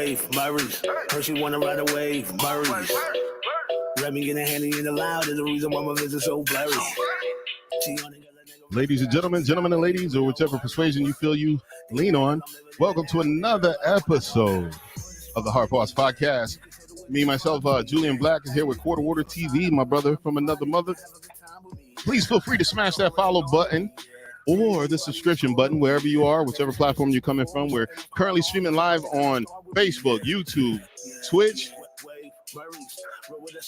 wave, Murray's. Hershey wanna ride a wave, Murray's. Let me get a handy in the loud is the reason why my vision so blurry. Ladies and gentlemen and ladies, or whichever persuasion you feel you lean on, welcome to another episode of the Heart Boss Podcast. Me, myself, Julian Blaq, is here with Quarter Water TV, my brother from another mother. Please feel free to smash that follow button or the subscription button wherever you are, whichever platform you're coming from. We're currently streaming live on Facebook, YouTube, Twitch,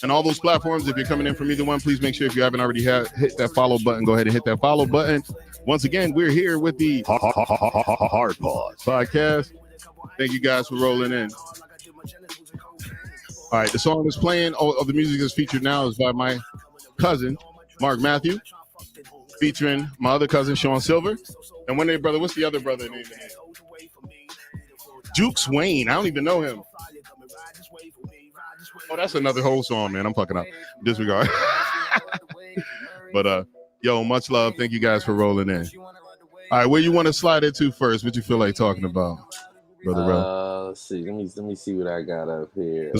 and all those platforms. If you're coming in from either one, please make sure if you haven't already hit that follow button, go ahead and hit that follow button. Once again, we're here with the Heart Boss Podcast. Thank you guys for rolling in. All right, the song that's playing, the music that's featured now is by my cousin, Mark Matthew, featuring my other cousin, Shawn Silver. And when they brother, what's the other brother name? Juke Swain. I don't even know him. Oh, that's another whole song, man. I'm fucking up. Disregard. But yo, much love. Thank you guys for rolling in. All right, where you want to slide into first? What you feel like talking about, brother? Let's see. Let me see what I got up here.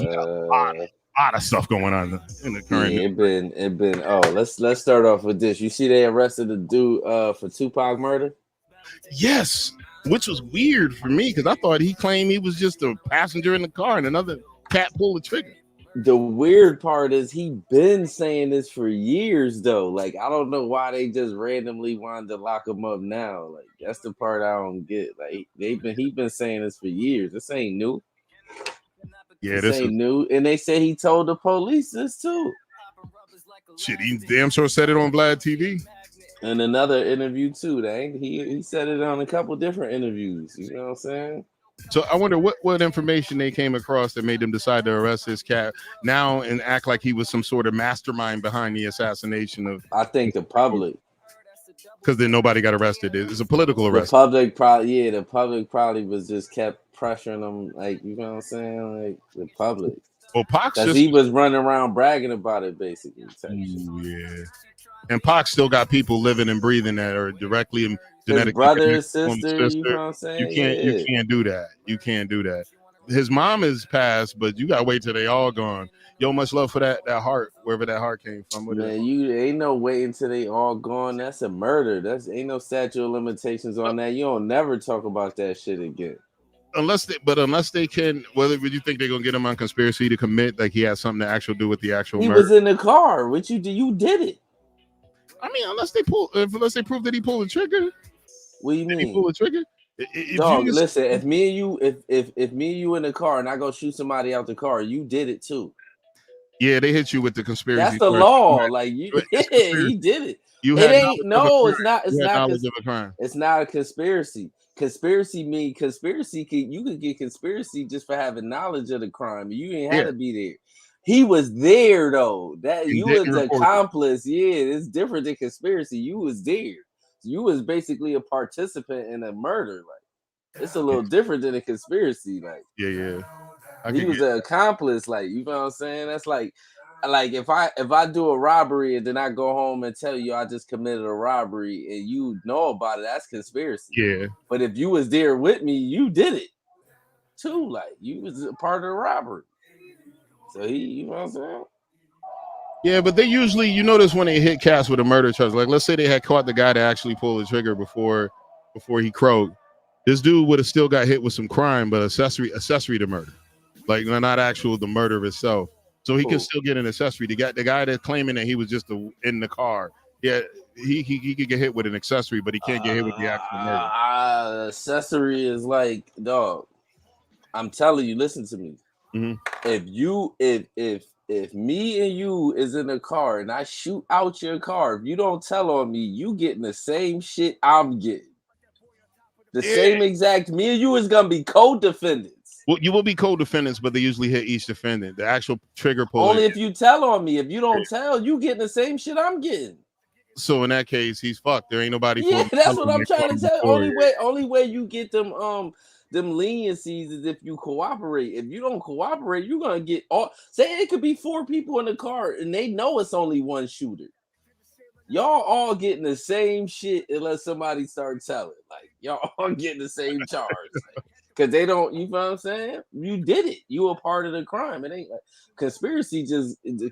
A lot of stuff going on in the current. Yeah, it been. Oh, let's start off with this. You see, they arrested the dude for Tupac murder. Yes, which was weird for me because I thought he claimed he was just a passenger in the car and another cat pulled the trigger. The weird part is he been saying this for years though. Like I don't know why they just randomly wanted to lock him up now. Like that's the part I don't get. Like he been saying this for years. This ain't new. Yeah, this ain't new. And they say he told the police this too. Shit, he damn sure said it on Vlad TV. And another interview too. He said it on a couple different interviews. You know what I'm saying? So I wonder what information they came across that made them decide to arrest this cat now and act like he was some sort of mastermind behind the assassination of. I think the public. Because then nobody got arrested. It's a political arrest. The public probably was just kept pressuring them, like, you know what I'm saying? Like the public. Well, Pac's just he was running around bragging about it, basically. Ooh, yeah. And Pac still got people living and breathing that are directly genetically brother, sister, you know what I'm saying? You can't do that. You can't do that. His mom is passed, but you gotta wait till they all gone. Yo, much love for that heart, wherever that heart came from. Man, you ain't no waiting till they all gone. That's a murder. Ain't no statute of limitations on that. You don't never talk about that shit again. Unless they can, whether would you think they're gonna get him on conspiracy to commit, like he has something to actually do with the actual murder? He was in the car. What you did it. I mean, unless they prove that he pulled the trigger. What do you mean? He pulled the trigger? Dog, listen. If me and you in the car and I go shoot somebody out the car, you did it too. Yeah, they hit you with the conspiracy. That's the law. Like he did it. It's not a conspiracy. Conspiracy mean conspiracy. You could get conspiracy just for having knowledge of the crime. You ain't had to be there. He was there though. That you was an accomplice. Yeah, it's different than conspiracy. You was there. You was basically a participant in a murder. Like it's a little different than a conspiracy. Like yeah. He was an accomplice. Like you know what I'm saying? That's like if I do a robbery and then I go home and tell you I just committed a robbery and you know about it, that's conspiracy. Yeah. But if you was there with me, you did it too. Like you was a part of the robbery. So you know what I'm saying? Yeah, but they usually, you notice when they hit cats with a murder charge, like let's say they had caught the guy that actually pulled the trigger before he croaked. This dude would have still got hit with some crime, but accessory to murder, like not actual the murder itself. So he can still get an accessory. The guy that's claiming that he was just in the car, yeah, he could get hit with an accessory, but he can't get hit with the actual murder. Accessory is like, dog. I'm telling you, listen to me. Mm-hmm. If me and you is in a car and I shoot out your car, if you don't tell on me, you getting the same shit I'm getting. The same exact. Me and you is gonna be co-defendants. Well, you will be co-defendants, but they usually hit each defendant. The actual trigger pull. Only if you tell on me. If you don't tell, you getting the same shit I'm getting. So in that case, he's fucked. There ain't nobody. Yeah, that's what I'm trying to tell. Only way you get them leniencies is if you cooperate. If you don't cooperate, you're gonna get all. Say it could be 4 people in the car and they know it's only one shooter. Y'all all getting the same shit unless somebody starts telling. Like y'all all getting the same charge. Like, Because they don't, you know what I'm saying? You did it. You were part of the crime. It ain't like conspiracy.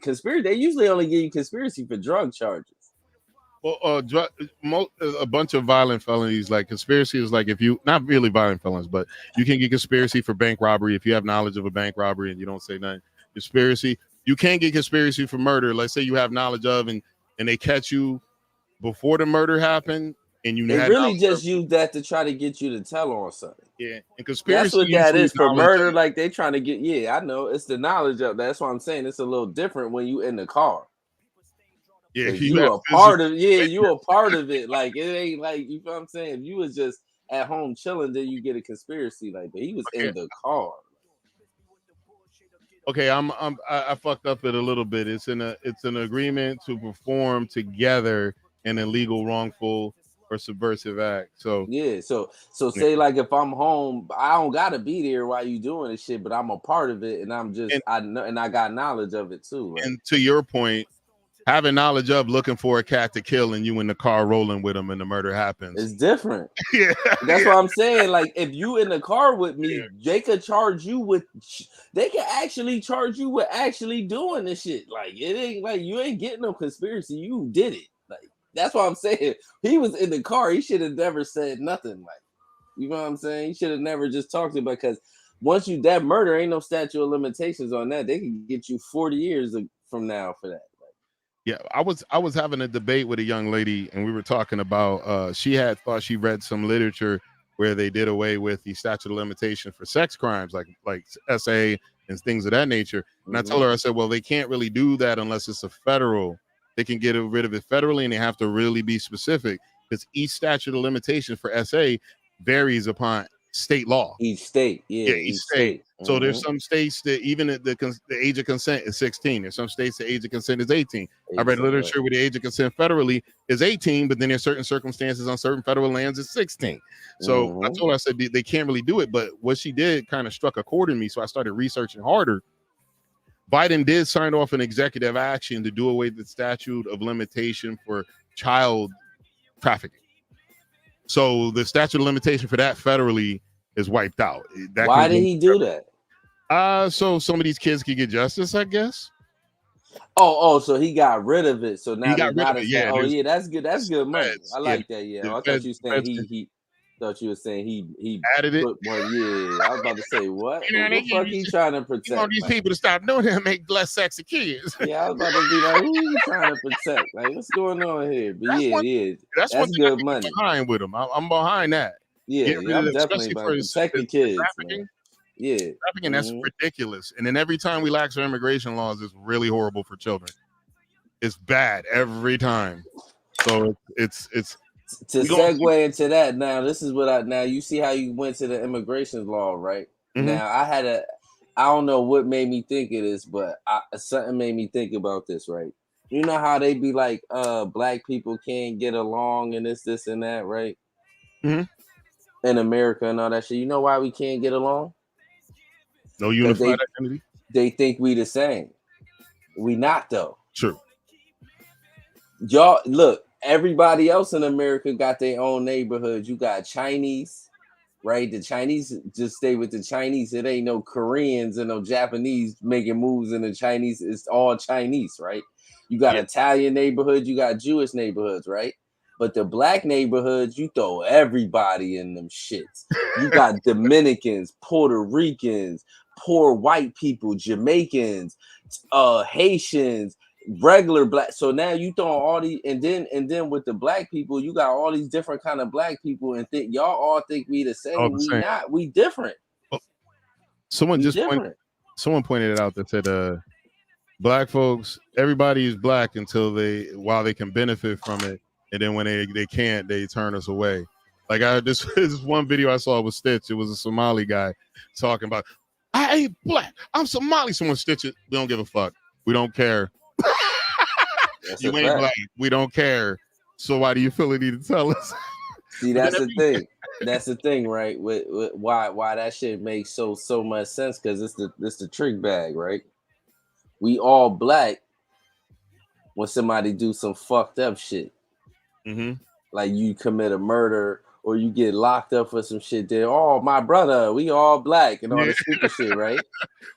Conspiracy. They usually only give you conspiracy for drug charges. Well, a bunch of violent felonies, like conspiracy is like if you, not really violent felons, but you can get conspiracy for bank robbery if you have knowledge of a bank robbery and you don't say nothing. Conspiracy. You can't get conspiracy for murder. Let's say you have knowledge of and they catch you before the murder happened and you They had really just use that to try to get you to tell on something. Yeah, and conspiracy. That's what that is for murder. Like they trying to get. Yeah, I know. It's the knowledge of. That's why I'm saying it's a little different when you in the car. Yeah, you are part of. Yeah, you are part of it. Like it ain't like you know what I'm saying. If you was just at home chilling, then you get a conspiracy. Like, but he was in the car. Okay, I fucked up it a little bit. It's an agreement to perform together an illegal, wrongful, or subversive act. So yeah, so say like if I'm home, I don't gotta be there while you doing this shit, but I'm a part of it, and I'm just I know, and I got knowledge of it too. Like. And to your point, having knowledge of looking for a cat to kill and you in the car rolling with them and the murder happens. It's different. Yeah. That's what I'm saying. Like if you in the car with me, they could charge you with they can actually charge you with actually doing this shit. Like it ain't like you ain't getting no conspiracy. You did it. Like that's what I'm saying. He was in the car. He should have never said nothing. Like, you know what I'm saying? He should have never just talked about because once you that murder ain't no statute of limitations on that. They can get you 40 years from now for that. Yeah, I was having a debate with a young lady, and we were talking about she had thought she read some literature where they did away with the statute of limitation for sex crimes, like SA and things of that nature. And I told her, I said, well, they can't really do that unless it's a federal. They can get rid of it federally, and they have to really be specific because each statute of limitation for SA varies upon state law. Each state, each state. So there's some states that even the age of consent is 16. There's some states the age of consent is 18. I read literature where the age of consent federally is 18, but then there's certain circumstances on certain federal lands it's 16. So I told her, I said they can't really do it. But what she did kind of struck a chord in me. So I started researching harder. Biden did sign off an executive action to do away with the statute of limitation for child trafficking. So the statute of limitation for that federally is wiped out. Why did he do that? So some of these kids could get justice, I guess. Oh, so he got rid of it. So now he got rid of it. Yeah. Oh, yeah, that's good. That's good money. I like that. Yeah, I thought you were saying he thought you were saying he added it. Yeah, I was about to say what? What the fuck he trying to protect? You want these people to stop doing that and make less sexy kids. Yeah, I was about to be like, who you trying to protect? Like, what's going on here? But that's good money. Behind with him, I'm behind that. Yeah, I'm definitely about to protect the kids. Trafficking. Yeah, trafficking, that's ridiculous. And then every time we lax our immigration laws, it's really horrible for children. It's bad every time. So it's to segue into that. Now, this is what now you see how you went to the immigration law, right? Now I don't know what made me think of this, but something made me think about this, right? You know how they be like, black people can't get along and this and that, right? In America and all that shit. You know why we can't get along? No unified identity. They think we the same. We not though. True. Y'all look. Everybody else in America got their own neighborhoods. You got Chinese, right? The Chinese just stay with the Chinese. It ain't no Koreans and no Japanese making moves in the Chinese. It's all Chinese, right? You got Italian neighborhoods. You got Jewish neighborhoods, right? But the black neighborhoods, you throw everybody in them shits. You got Dominicans, Puerto Ricans, poor white people, Jamaicans, Haitians, regular black. So now you throw all these, and then with the black people, you got all these different kind of black people, and think y'all all think we the same. We not. We different. Someone pointed it out that said, black folks, everybody is black while they can benefit from it. And then when they can't, they turn us away. Like this one video I saw with Stitch. It was a Somali guy talking about, I ain't black, I'm Somali. Someone Stitch it. We don't give a fuck. We don't care. You ain't black. We don't care. So why do you feel the need to tell us? See, that's the thing. That's the thing, right? With why that shit makes so much sense, because it's the trick bag, right? We all black when somebody do some fucked up shit. Like you commit a murder or you get locked up for some shit. There, oh my brother, we all black and all Yeah. this stupid shit, right?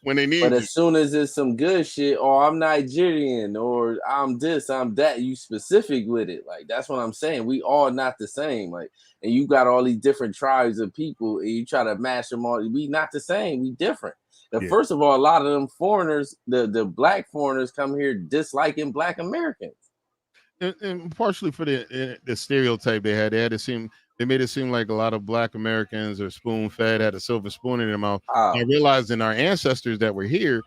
When they need But you. as soon as it's some good shit, or I'm Nigerian, or I'm this, I'm that, you specific with it. Like that's what I'm saying. We all not the same. Like, and you got all these different tribes of people, and you try to mash them all. We not the same. We different. And Yeah. first of all, a lot of them foreigners, the black foreigners, come here disliking black Americans. And partially for the stereotype they had they made it seem like a lot of black Americans are spoon fed, had a silver spoon in their mouth. I realized in our ancestors that were here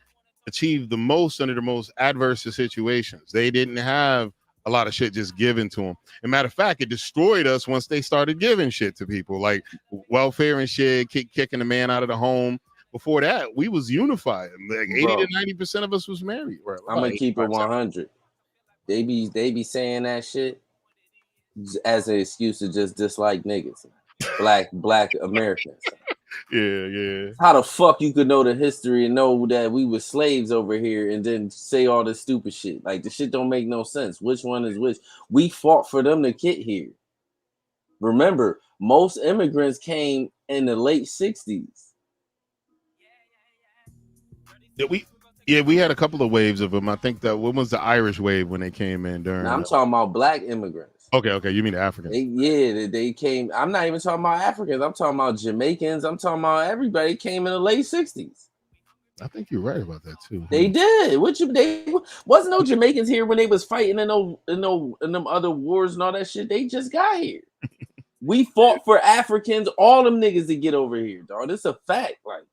achieved the most under the most adverse of situations. They didn't have a lot of shit just given to them. As a matter of fact, it destroyed us once they started giving shit to people, like welfare and shit, kicking the man out of the home. Before that, we was unified. Like 80 to 90% of us was married. Right? I'm gonna keep it 100. They be saying that shit as an excuse to just dislike niggas, black Americans. Yeah. How the fuck you could know the history and know that we were slaves over here and then say all this stupid shit? Like the shit don't make no sense. Which one is which? We fought for them to get here. Remember, most immigrants came in the late 60s. We had a couple of waves of them. I think that what was the Irish wave when they came in during. Now I'm talking about black immigrants. Okay. You mean the Africans? They came. I'm not even talking about Africans. I'm talking about Jamaicans. I'm talking about everybody came in the late 60s. I think you're right about that too. They did. They wasn't no Jamaicans here when they was fighting in them other wars and all that shit. They just got here. We fought for Africans, all them niggas to get over here, dog. This a fact. Like,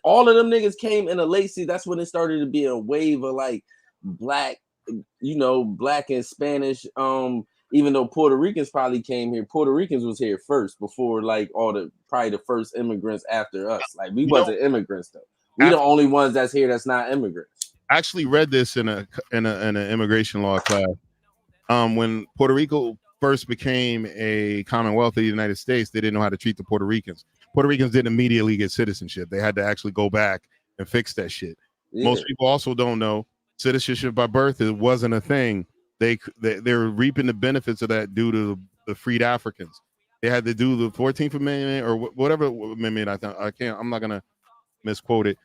all of them niggas came in the late 60s. That's when it started to be a wave of like black, black and Spanish. Even though Puerto Ricans probably came here, Puerto Ricans was here first before like probably the first immigrants after us. Like we wasn't immigrants though. We the only ones that's here that's not immigrants. I actually read this in an immigration law class. When Puerto Rico first became a Commonwealth of the United States, they didn't know how to treat the Puerto Ricans. Puerto Ricans didn't immediately get citizenship. They had to actually go back and fix that shit. Yeah. Most people also don't know citizenship by birth. It wasn't a thing. They're reaping the benefits of that due to the freed Africans. They had to do the 14th Amendment or whatever amendment. I'm not gonna misquote it.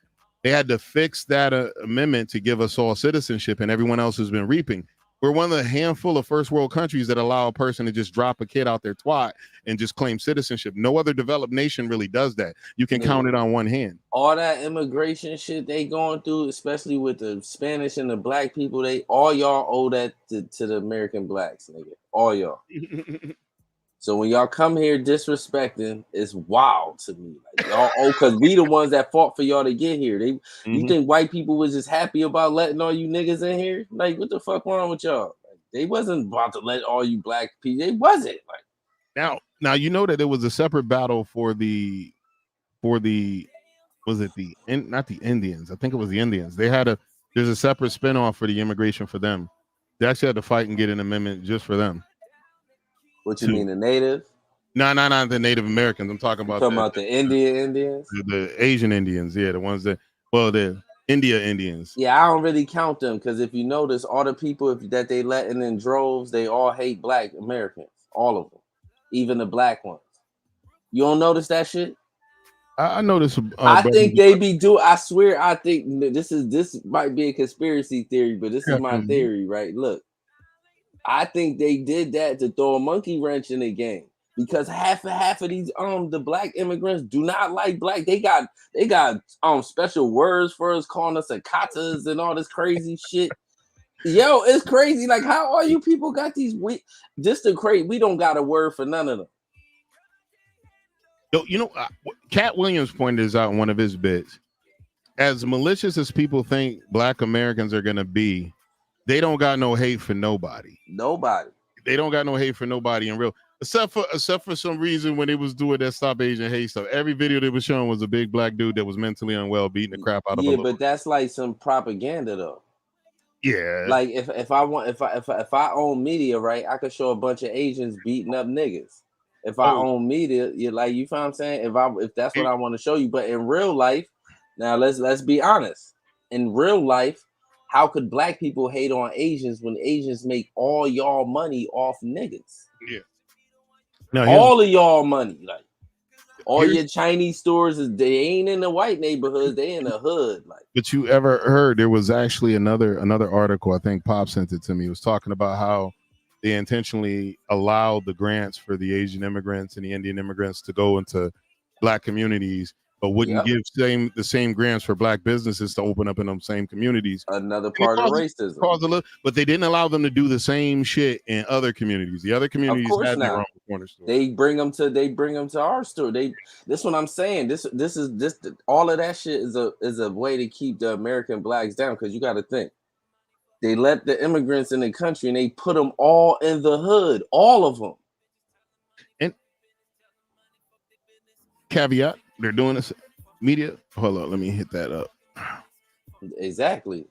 They had to fix that amendment to give us all citizenship, and everyone else has been reaping. We're one of the handful of first world countries that allow a person to just drop a kid out their twat and just claim citizenship. No other developed nation really does that. You can count it on one hand. All that immigration shit they going through, especially with the Spanish and the black people, all y'all owe that to the American blacks, nigga. All y'all. So when y'all come here disrespecting, it's wild to me. Like y'all because we the ones that fought for y'all to get here. You think white people was just happy about letting all you niggas in here? Like what the fuck wrong with y'all? Like, they wasn't about to let all you black people. They wasn't. Like now you know that there was a separate battle for the not the Indians. I think it was the Indians. There's a separate spinoff for the immigration for them. They actually had to fight and get an amendment just for them. What you mean, the native? No, not the Native Americans. I'm talking about the Indians? The Asian Indians, yeah, the ones the India Indians. Yeah, I don't really count them because if you notice, all the people that they letting in droves, they all hate black Americans. All of them. Even the black ones. You don't notice that shit? I notice. I think they be doing. I swear, I think this might be a conspiracy theory, but this is my theory, right? Look. I think they did that to throw a monkey wrench in the game because half of these the black immigrants do not like black. They got special words for us, calling us akatas and all this crazy shit. Yo, it's crazy. Like how all you people got these we don't got a word for none of them. Yo, Cat Williams pointed this out in one of his bits. As malicious as people think black Americans are gonna be, they don't got no hate for nobody. They don't got no hate for nobody in real, except for some reason when they was doing that Stop Asian Hate stuff. Every video they was showing was a big black dude that was mentally unwell, beating the crap out of. Yeah, but that's like some propaganda though. Yeah. Like if I own media, right, I could show a bunch of Asians beating up niggas. If I own media, you feel what I'm saying? If that's what I want to show you, but in real life, now let's be honest. In real life. How could black people hate on Asians when Asians make all y'all money off niggas? Yeah. No, all of y'all money, like all your Chinese stores, they ain't in the white neighborhoods, they in the hood. Like, but you ever heard there was actually another article, I think Pop sent it to me. It was talking about how they intentionally allowed the grants for the Asian immigrants and the Indian immigrants to go into Black communities, but wouldn't give the same grants for Black businesses to open up in them same communities. Another part of racism. But they didn't allow them to do the same shit in other communities. The other communities had their own corner store. They bring them to our store. This what I'm saying. This all of that shit is a way to keep the American Blacks down, because you got to think. They let the immigrants in the country and they put them all in the hood, all of them. And caveat, they're doing this media. Hold on, let me hit that up. Exactly.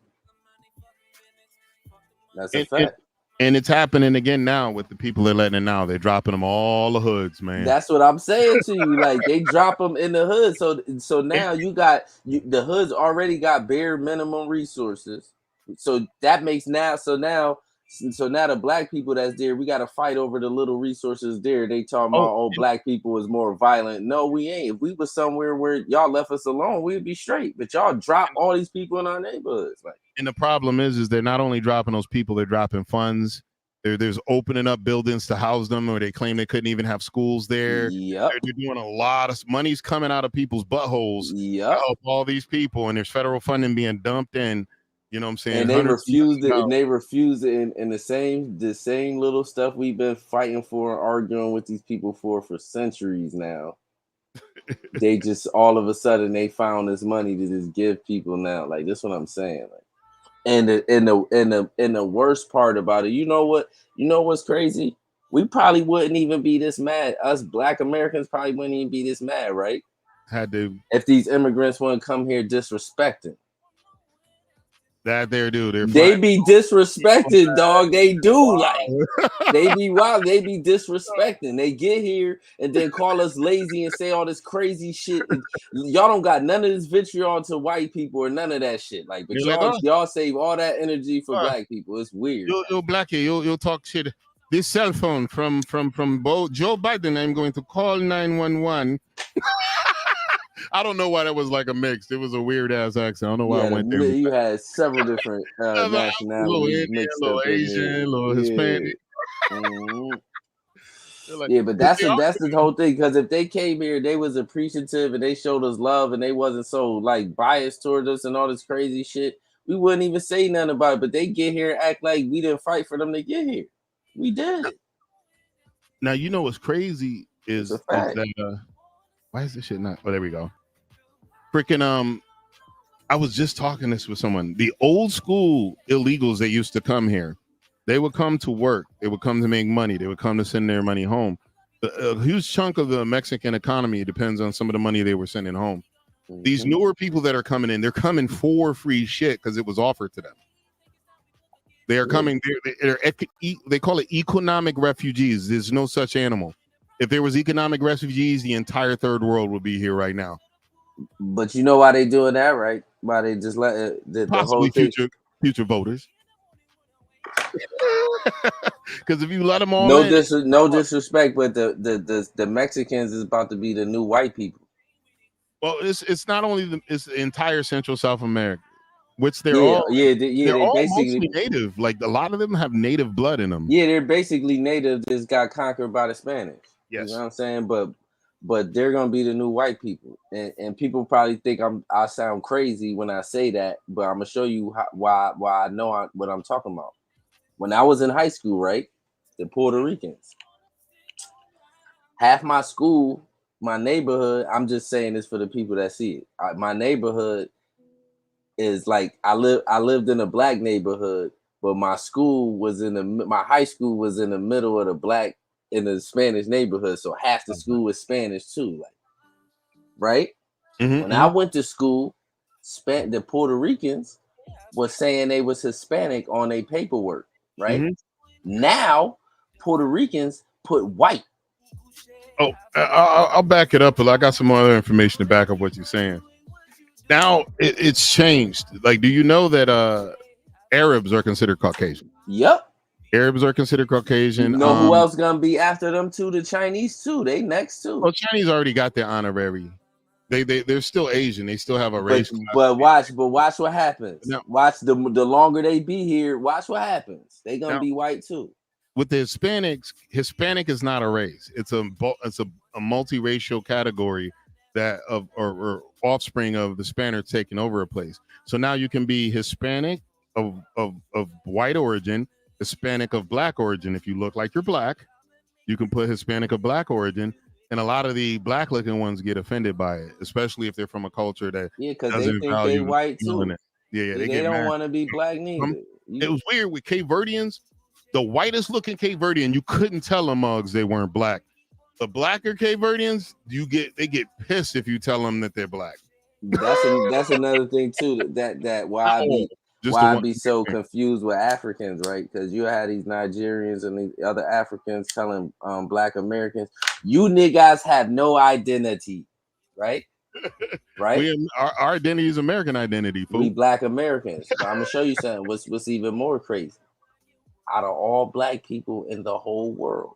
That's a fact. And it's happening again now with the people they're letting in now. They're dropping them all the hoods, man. That's what I'm saying to you. Like, they drop them in the hood. So now the hoods already got bare minimum resources. So that makes now the Black people that's there, we got to fight over the little resources there. They talking about, Black people is more violent. No, we ain't. If we was somewhere where y'all left us alone, we'd be straight. But y'all drop all these people in our neighborhoods. Like, and the problem is they're not only dropping those people, they're dropping funds. There's opening up buildings to house them, or they claim they couldn't even have schools there. Yep. They're doing a lot of money's coming out of people's buttholes to help all these people, and there's federal funding being dumped in. You know what I'm saying? And they refused it. And they refused it. And the same little stuff we've been fighting for and arguing with these people for centuries now. They just all of a sudden they found this money to just give people now. Like, this is what I'm saying. Like, and the worst part about it, you know what's crazy? We probably wouldn't even be this mad. Us Black Americans probably wouldn't even be this mad, right? If these immigrants wouldn't come here disrespecting. That they do. They be disrespected, dog. They do. Like, they be wild. They be disrespecting. They get here and then call us lazy and say all this crazy shit. Y'all don't got none of this vitriol to white people or none of that shit. Like, but y'all save all that energy for Black people. It's weird. Yo, Blackie, you'll talk shit. This cell phone from Joe Biden. I'm going to call 911. I don't know why that was like a mix. It was a weird ass accent. I don't know why I went there. You had several different nationalities. Little Indian, little Asian, little Hispanic. Like, but that's the whole thing. Because if they came here, they was appreciative and they showed us love and they wasn't so like biased towards us and all this crazy shit, we wouldn't even say nothing about it. But they get here and act like we didn't fight for them to get here. We did. Now, you know what's crazy is that why is this shit not? Oh, there we go. Freaking I was just talking this with someone. The old school illegals that used to come here, they would come to work. They would come to make money. They would come to send their money home. A huge chunk of the Mexican economy depends on some of the money they were sending home. Mm-hmm. These newer people that are coming in, they're coming for free shit because it was offered to them. They are coming. They call it economic refugees. There's no such animal. If there was economic refugees, the entire third world would be here right now. But you know why they doing that, right? Why they just let the whole thing... future voters. Because if you let them all, no disrespect, but the Mexicans is about to be the new white people. Well, it's not only it's the entire Central South America, which they're all basically native. Like, a lot of them have native blood in them. Yeah, they're basically native. Just got conquered by the Spanish. Yes, you know what I'm saying, but they're gonna be the new white people, and people probably think I sound crazy when I say that, but I'm gonna show you why I know what I'm talking about. When I was in high school, right, the Puerto Ricans, half my school, my neighborhood. I'm just saying this for the people that see it. My neighborhood is like I lived in a Black neighborhood, but my school was my high school was in the middle of the Black. In the Spanish neighborhood, so half the school was Spanish too, like, right? Mm-hmm, when I went to school, the Puerto Ricans was saying they was Hispanic on their paperwork, right? Mm-hmm. Now, Puerto Ricans put white. Oh, I'll back it up. I got some more other information to back up what you're saying. Now it's changed. Like, do you know that Arabs are considered Caucasian? Yep. Arabs are considered Caucasian. You know who else gonna be after them too? The Chinese too. They next too. Well, Chinese already got their honorary. They're still Asian. They still have a race. But watch what happens. Now, watch the longer they be here. Watch what happens. They gonna be white too. With the Hispanics, Hispanic is not a race. It's a multiracial category that or offspring of the Spaniards taking over a place. So now you can be Hispanic of white origin, Hispanic of black origin. If you look like you're black, you can put Hispanic of black origin. And a lot of the black looking ones get offended by it, especially if they're from a culture that because they think they white too. They don't want to be black neither. It was weird with Cape Verdeans. The whitest looking Cape Verdean, you couldn't tell them mugs they weren't black. The blacker Cape Verdeans, they get pissed if you tell them that they're black. That's another thing too. That why I be so confused with Africans, right? Because you had these Nigerians and these other Africans telling Black Americans, you niggas have no identity, right? Right? Our identity is American identity. Fool. We Black Americans. But I'm gonna show you something. What's even more crazy? Out of all black people in the whole world,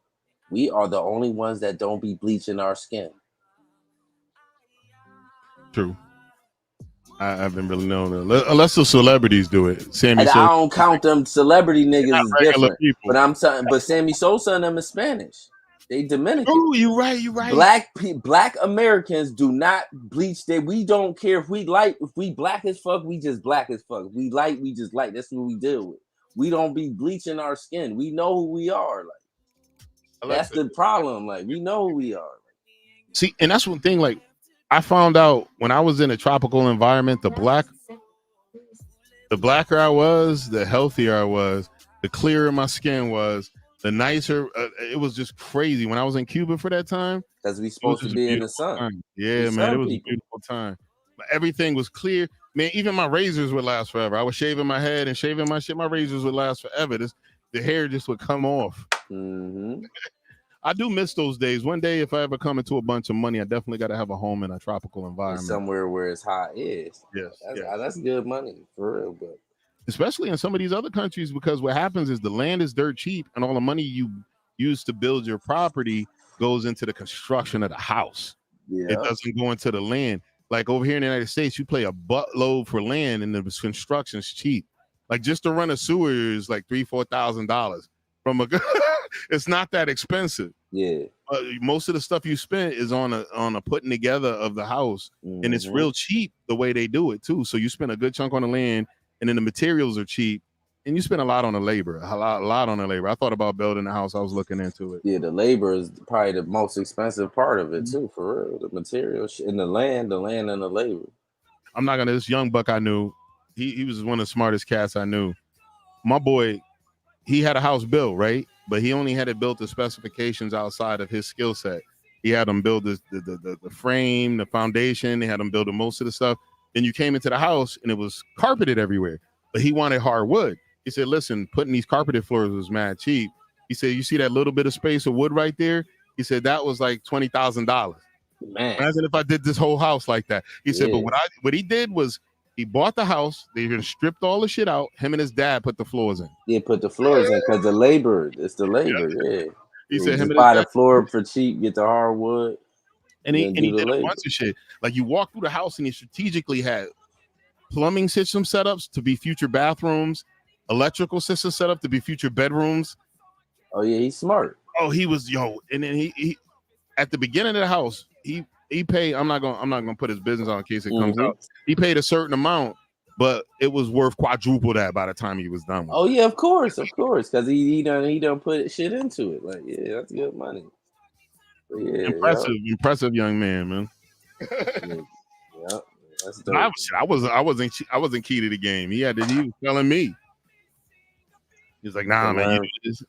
we are the only ones that don't be bleaching our skin. True. I haven't really known that. Unless the celebrities do it. Sammy Sosa. I don't count them celebrity niggas as different. People. But Sammy Sosa and them is Spanish. They Dominican. Oh, you're right. Black Americans do not bleach. We don't care if we black as fuck, we just black as fuck. We light, we just light. That's what we deal with. We don't be bleaching our skin. We know who we are. That's the problem. We know who we are. See, and that's one thing. I found out when I was in a tropical environment, the blacker I was, the healthier I was, the clearer my skin was, the nicer. It was just crazy. When I was in Cuba for that time, because we supposed to be in the sun. Time. Yeah, man, it was a beautiful time. Everything was clear. Man, even my razors would last forever. I was shaving my head and shaving my shit. My razors would last forever. The hair just would come off. Mm-hmm. I do miss those days. One day, if I ever come into a bunch of money, I definitely got to have a home in a tropical environment. Somewhere where it's hot. Yes. That's good money, for real. But especially in some of these other countries, because what happens is the land is dirt cheap and all the money you use to build your property goes into the construction of the house. Yeah. It doesn't go into the land. Like over here in the United States, you pay a buttload for land and the construction's cheap. Like just to run a sewer is like $3,000-$4,000 from a it's not that expensive. Yeah. But most of the stuff you spend is on a putting together of the house. Mm-hmm. And it's real cheap the way they do it too. So you spend a good chunk on the land and then the materials are cheap. And you spend a lot on the labor, a lot on the labor. I thought about building a house. I was looking into it. Yeah, the labor is probably the most expensive part of it too, for real. The materials and the land and the labor. I'm not gonna. This young buck I knew, he was one of the smartest cats I knew. My boy, he had a house built, right? But he only had it built to specifications outside of his skill set. He had them build the frame, the foundation. They had them build most of the stuff. Then you came into the house and it was carpeted everywhere, but he wanted hardwood. He said, listen, putting these carpeted floors was mad cheap. He said, you see that little bit of space of wood right there? He said, that was like $20,000. Man. Imagine if I did this whole house like that. He said, but what he did was he bought the house. They just stripped all the shit out. Him and his dad put the floors in. Yeah, put the floors in because the labor. It's the labor, yeah. He said, him buy the floor for cheap, get the hardwood. And he did a bunch of shit. Like you walk through the house and he strategically had plumbing system setups to be future bathrooms, electrical system set up to be future bedrooms. Oh yeah, he's smart. Oh, he was and then he at the beginning of the house, he paid. I'm not gonna put his business on in case it comes out. He paid a certain amount, but it was worth quadruple that by the time he was done with it. Yeah, of course, because he done put shit into it. Like, yeah, that's good money. Yeah, impressive young man, Yeah, that's dope. I wasn't key to the game. He was telling me. He's like, nah, man. You do this.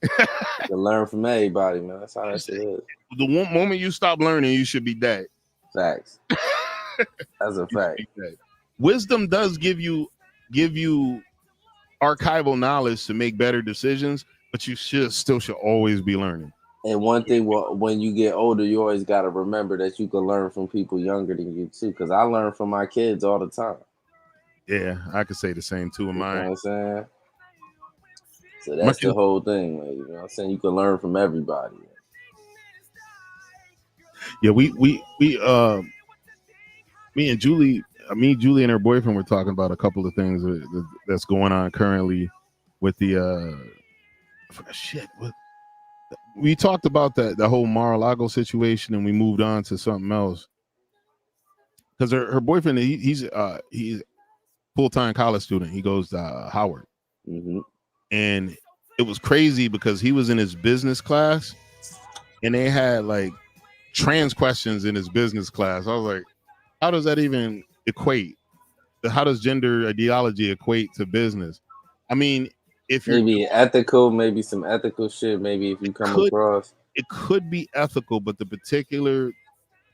You learn from everybody, man. That's how that shit is. The one moment you stop learning, you should be dead. Facts. That's a fact. Wisdom does give you archival knowledge to make better decisions, but you should always be learning. And one thing, when you get older, you always got to remember that you can learn from people younger than you too. Because I learn from my kids all the time. Yeah, I could say the same too. In mine. You know what I'm saying? So that's the whole thing. Like, you know what I'm saying? You can learn from everybody. Yeah, me and Julie and her boyfriend were talking about a couple of things that's going on currently with the we talked about the whole Mar-a-Lago situation, and we moved on to something else because her boyfriend he's full-time college student. He goes to Howard, and it was crazy because he was in his business class, and they had like trans questions in his business class. I was like, how does that even equate? How does gender ideology equate to business? I mean, if you're maybe ethical, maybe some ethical shit, maybe if you come across. It could be ethical, but the particular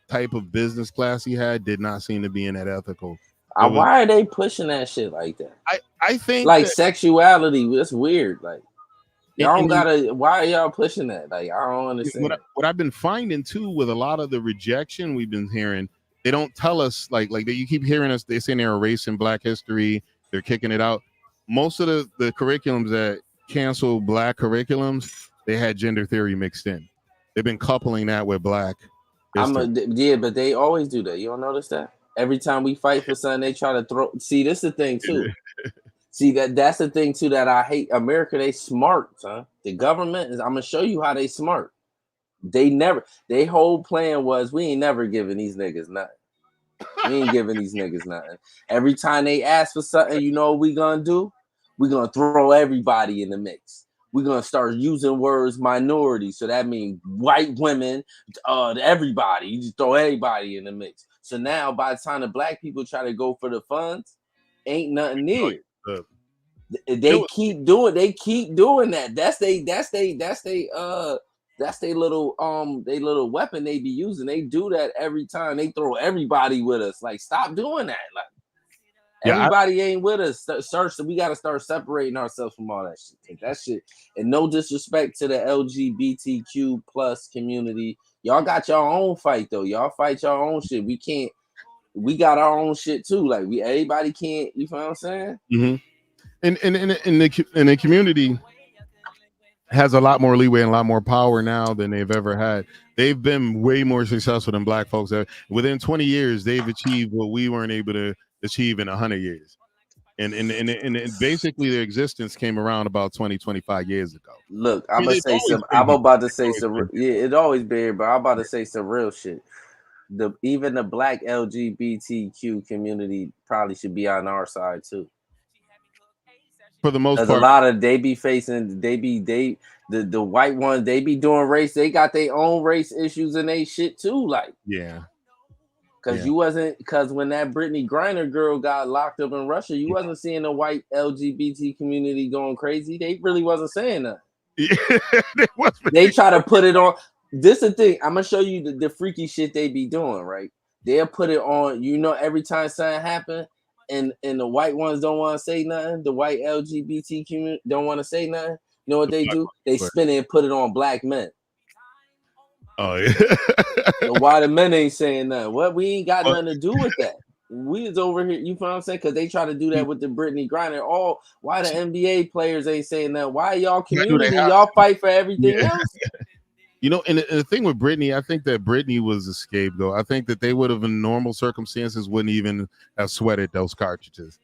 type of business class he had did not seem to be in that ethical. Why are they pushing that shit like that? I think like sexuality, that's weird. Like y'all don't gotta. Why are y'all pushing that? Like I don't understand. What I've been finding too with a lot of the rejection we've been hearing, they don't tell us like you keep hearing us. They saying they're erasing Black history. They're kicking it out. Most of the curriculums that cancel Black curriculums, they had gender theory mixed in. They've been coupling that with Black history. But they always do that. You don't notice that? Every time we fight for something, they try to throw. See, this is the thing too. See that's the thing too that I hate. America, they smart, huh? The government is. I'm gonna show you how they smart. They whole plan was we ain't never giving these niggas nothing. We ain't giving these niggas nothing. Every time they ask for something, you know what we gonna do? We gonna throw everybody in the mix. We're gonna start using words minority. So that means white women, everybody. You just throw everybody in the mix. So now by the time the Black people try to go for the funds, ain't nothing near. They keep doing that. That's they little weapon they be using. They do that every time. They throw everybody with us. Like, stop doing that. Like, everybody ain't with us. We got to start separating ourselves from all that shit. Take that shit. And no disrespect to the LGBTQ plus community. Y'all got your own fight though. Y'all fight your own shit. We got our own shit too. Like everybody can't. You know what I'm saying? Mm-hmm. And the community has a lot more leeway and a lot more power now than they've ever had. They've been way more successful than Black folks. Within 20 years, they've achieved what we weren't able to achieve in 100 years. And basically their existence came around about 25 years ago. Look, I'm about to say some. Yeah, it always been, but I'm about to say some real shit. Even the Black LGBTQ community probably should be on our side too. For the most part, a lot of the white ones, they be doing race. They got their own race issues and they shit too. Like, because when that Brittany Griner girl got locked up in Russia, you wasn't seeing the white LGBT community going crazy. They really wasn't saying that. They try to put it on. This is the thing. I'm gonna show you the freaky shit they be doing. Right? They'll put it on. You know, every time something happen. And the white ones don't want to say nothing. The white LGBT community don't want to say nothing. You know what they do? They spin it and put it on Black men. Oh yeah. So why the men ain't saying nothing? What? We ain't got nothing to do with that. We is over here. You know what I'm saying? Because they try to do that with the Brittany Griner. Why the NBA players ain't saying that? Why y'all community? Y'all fight for everything else. You know, and the thing with Brittany, I think that Brittany was a scapegoat. I think that they would have, in normal circumstances, wouldn't even have sweated those cartridges.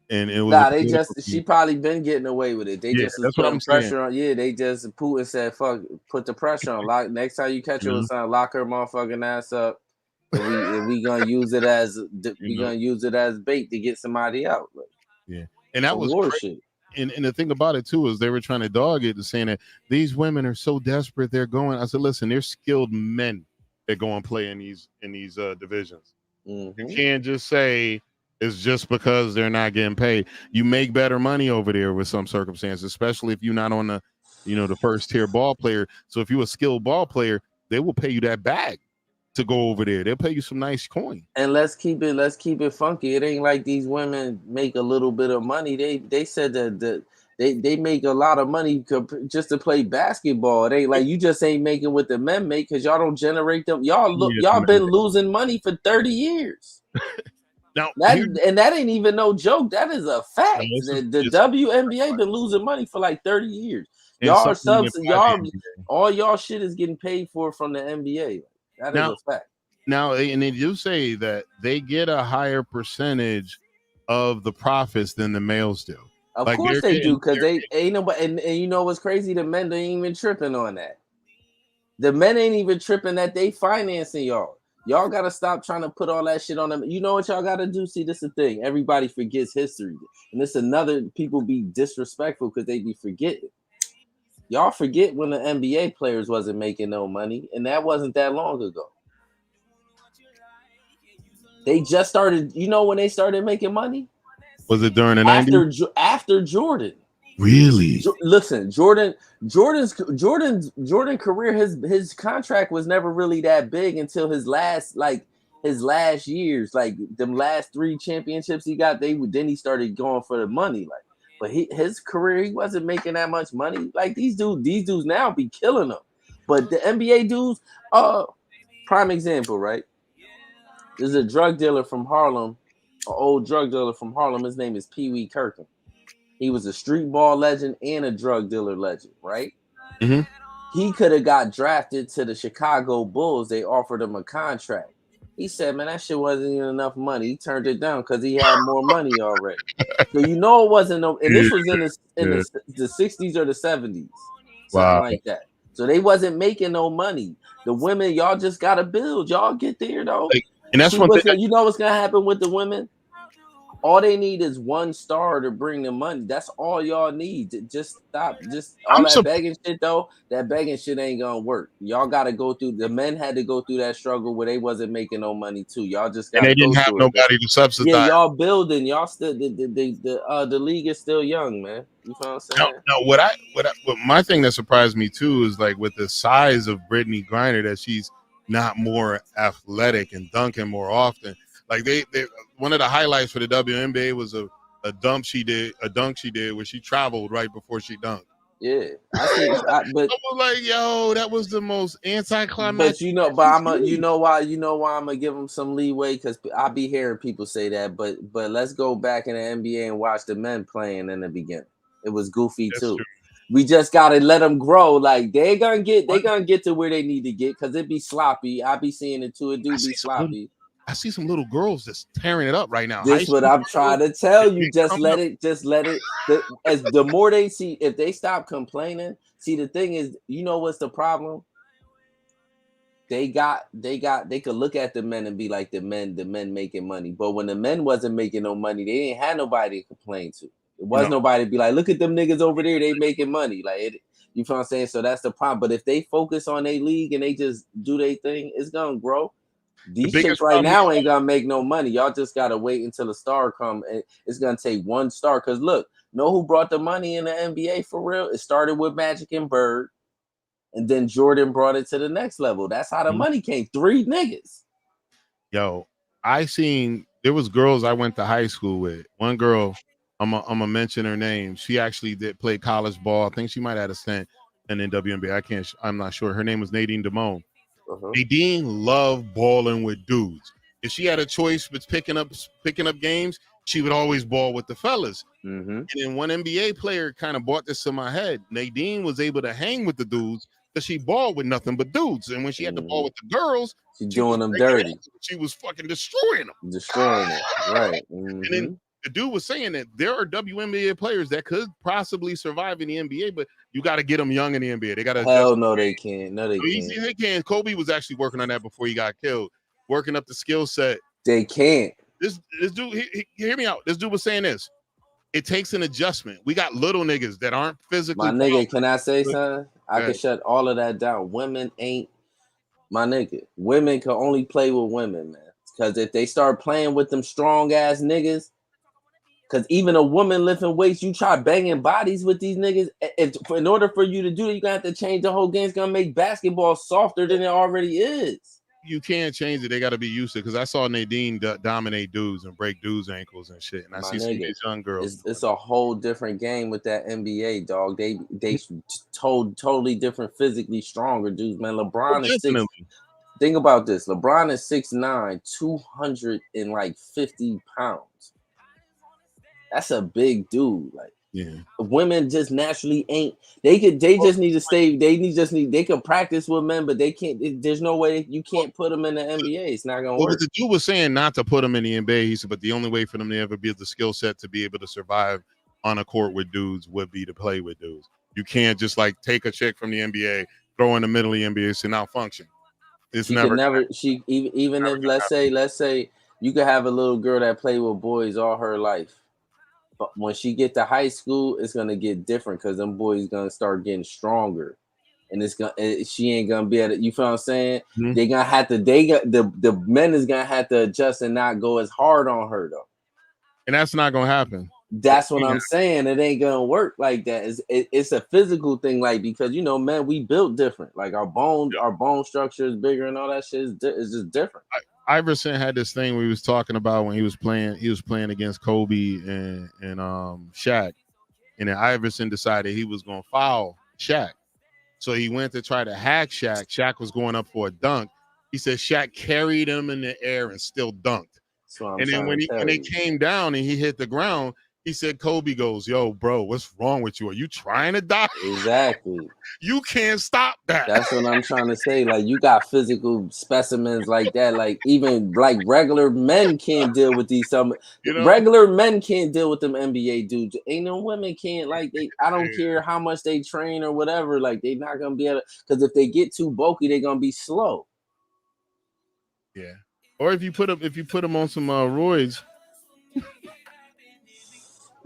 And it was she probably been getting away with it. They just was putting pressure on. Yeah, they just Putin said, "Fuck, put the pressure on. Next time you catch her with something, lock her motherfucking ass up. And we gonna use it as bait to get somebody out." Like, and that was shit. And the thing about it too is they were trying to dog it and saying that these women are so desperate they're going. I said, listen, they're skilled men that go and play in these divisions. Mm-hmm. You can't just say it's just because they're not getting paid. You make better money over there with some circumstances, especially if you're not on the first tier ball player. So if you're a skilled ball player, they will pay you that bag to go over there. They'll pay you some nice coin. And let's keep it funky. It ain't like these women make a little bit of money. They said that they make a lot of money just to play basketball. It ain't like you just ain't making what the men make because y'all don't generate them. Y'all been losing money for 30 years. Now that ain't even no joke. That is a fact. The WNBA been losing money for like 30 years. Y'all are subs. All y'all shit is getting paid for from the NBA. That is a fact. Now, and they do say that they get a higher percentage of the profits than the males do. Of course they do, because they ain't nobody. And you know what's crazy? The men ain't even tripping on that. The men ain't even tripping that they financing y'all. Y'all gotta stop trying to put all that shit on them. You know what y'all gotta do? See, this is the thing. Everybody forgets history, and this another people be disrespectful because they be forgetting. Y'all forget when the NBA players wasn't making no money, and that wasn't that long ago. They just started. You know when they started making money? Was it during the 90s? After Jordan. Really? Listen, Jordan's career, his contract was never really that big until his last years, like them last 3 championships he got. Then he started going for the money, like. But his career, he wasn't making that much money. Like these dudes now be killing them. But the NBA dudes, prime example, right? There's a drug dealer from Harlem, an old drug dealer from Harlem. His name is Pee Wee Kirkland. He was a street ball legend and a drug dealer legend, right? Mm-hmm. He could have got drafted to the Chicago Bulls. They offered him a contract. He said, man, that shit wasn't even enough money. He turned it down because he had more money already. So you know it wasn't no, and this was in the 60s or the 70s, something like that. So they wasn't making no money. The women, y'all just gotta build. Y'all get there though. And that's one thing. You know what's gonna happen with the women? All they need is one star to bring the money. That's all y'all need. Just stop. Just all that begging shit though. That begging shit ain't gonna work. Y'all gotta go through. The men had to go through that struggle where they wasn't making no money too. Y'all just gotta. And they didn't have nobody to subsidize. Yeah, y'all building. Y'all still the league is still young, man. You know what I'm saying? Now what my thing that surprised me too is like with the size of Brittany Griner that she's not more athletic and dunking more often. Like they one of the highlights for the WNBA was a dunk she did where she traveled right before she dunked. Yeah, I see. But I was like, yo, that was the most anticlimactic. But you know why I'm gonna give them some leeway, because I be hearing people say that. But let's go back in the NBA and watch the men playing in the beginning. It was goofy too. True. We just gotta let them grow. Like they gonna get to where they need to get, because it be sloppy. I be seeing it too. It do be sloppy. I see some little girls just tearing it up right now. This is what I'm trying to tell you. Just let it. As the more they see, if they stop complaining. See, the thing is, you know what's the problem? They could look at the men and be like, the men making money. But when the men wasn't making no money, they ain't had nobody to complain to. It was nobody to be like, look at them niggas over there, they making money. Like it, you know what I'm saying? So that's the problem. But if they focus on their league and they just do their thing, it's gonna grow. These chicks right now ain't gonna make no money. Y'all just gotta wait until a star come. And it's gonna take one star. Cause look, know who brought the money in the NBA for real? It started with Magic and Bird, and then Jordan brought it to the next level. That's how the money came. 3 niggas. Yo, there was girls I went to high school with. One girl, I'm gonna mention her name. She actually did play college ball. I think she might have had a stint in the WNBA. I'm not sure. Her name was Nadine Damone. Nadine loved balling with dudes. If she had a choice with picking up games, she would always ball with the fellas. Mm-hmm. And then one NBA player kind of brought this to my head. Nadine was able to hang with the dudes because she balled with nothing but dudes. And when she had to ball with the girls, she doing them dirty. She was fucking destroying them. Right. Mm-hmm. And then the dude was saying that there are WNBA players that could possibly survive in the NBA, but you got to get them young in the NBA. They got to. Hell no, they can't. No, they can't. They can. Kobe was actually working on that before he got killed, working up the skill set. They can't. This dude, hear me out. This dude was saying this. It takes an adjustment. We got little niggas that aren't physically. My nigga, can I say something? I can shut all of that down. Women ain't, my nigga. Women can only play with women, man. Because if they start playing with them strong ass niggas, because even a woman lifting weights, you try banging bodies with these niggas. In order for you to do it, you're going to have to change the whole game. It's going to make basketball softer than it already is. You can't change it. They got to be used to it. Because I saw Nadine dominate dudes and break dudes' ankles and shit. And I see some of these young girls. It's a whole different game with that NBA, dog. They totally different, physically stronger dudes, man. LeBron is Think about this. LeBron is 6'9", 250 pounds. That's a big dude. Like, yeah. Women just naturally ain't. They just need to stay. They can practice with men, but they can't. There's no way you can't put them in the NBA. It's not gonna Well, work. but the dude was saying not to put them in the NBA. He said, but the only way for them to ever build the skill set to be able to survive on a court with dudes would be to play with dudes. You can't just like take a chick from the NBA, throw in the middle of the NBA, and now function. It's She never. could never. She even if let's say you could have a little girl that played with boys all her life. But when she get to high school, it's gonna get different because them boys gonna start getting stronger, and she ain't gonna be able to. You feel what I'm saying? Mm-hmm. They gonna have to. The men is gonna have to adjust and not go as hard on her though. And that's not gonna happen. That's what I'm saying. It ain't gonna work like that. It's a physical thing, like because man, we built different. Like our bone structure is bigger and all that shit is just different. Iverson had this thing where he was talking about when he was playing against Kobe and Shaq, and then Iverson decided he was going to foul Shaq, so he went to try to hack Shaq. Shaq was going up for a dunk. He said Shaq carried him in the air and still dunked. And then when they came down and he hit the ground, he said Kobe goes, "Yo, bro, what's wrong with you? Are you trying to die?" Exactly. You can't stop that. That's what I'm trying to say. Like you got physical specimens like that. Like even like regular men can't deal with these. Regular men can't deal with them NBA dudes. Ain't no women can't. Like I don't care how much they train or whatever. Like they not gonna be able to, because if they get too bulky, they're gonna be slow. Yeah. Or if you put them on some roids.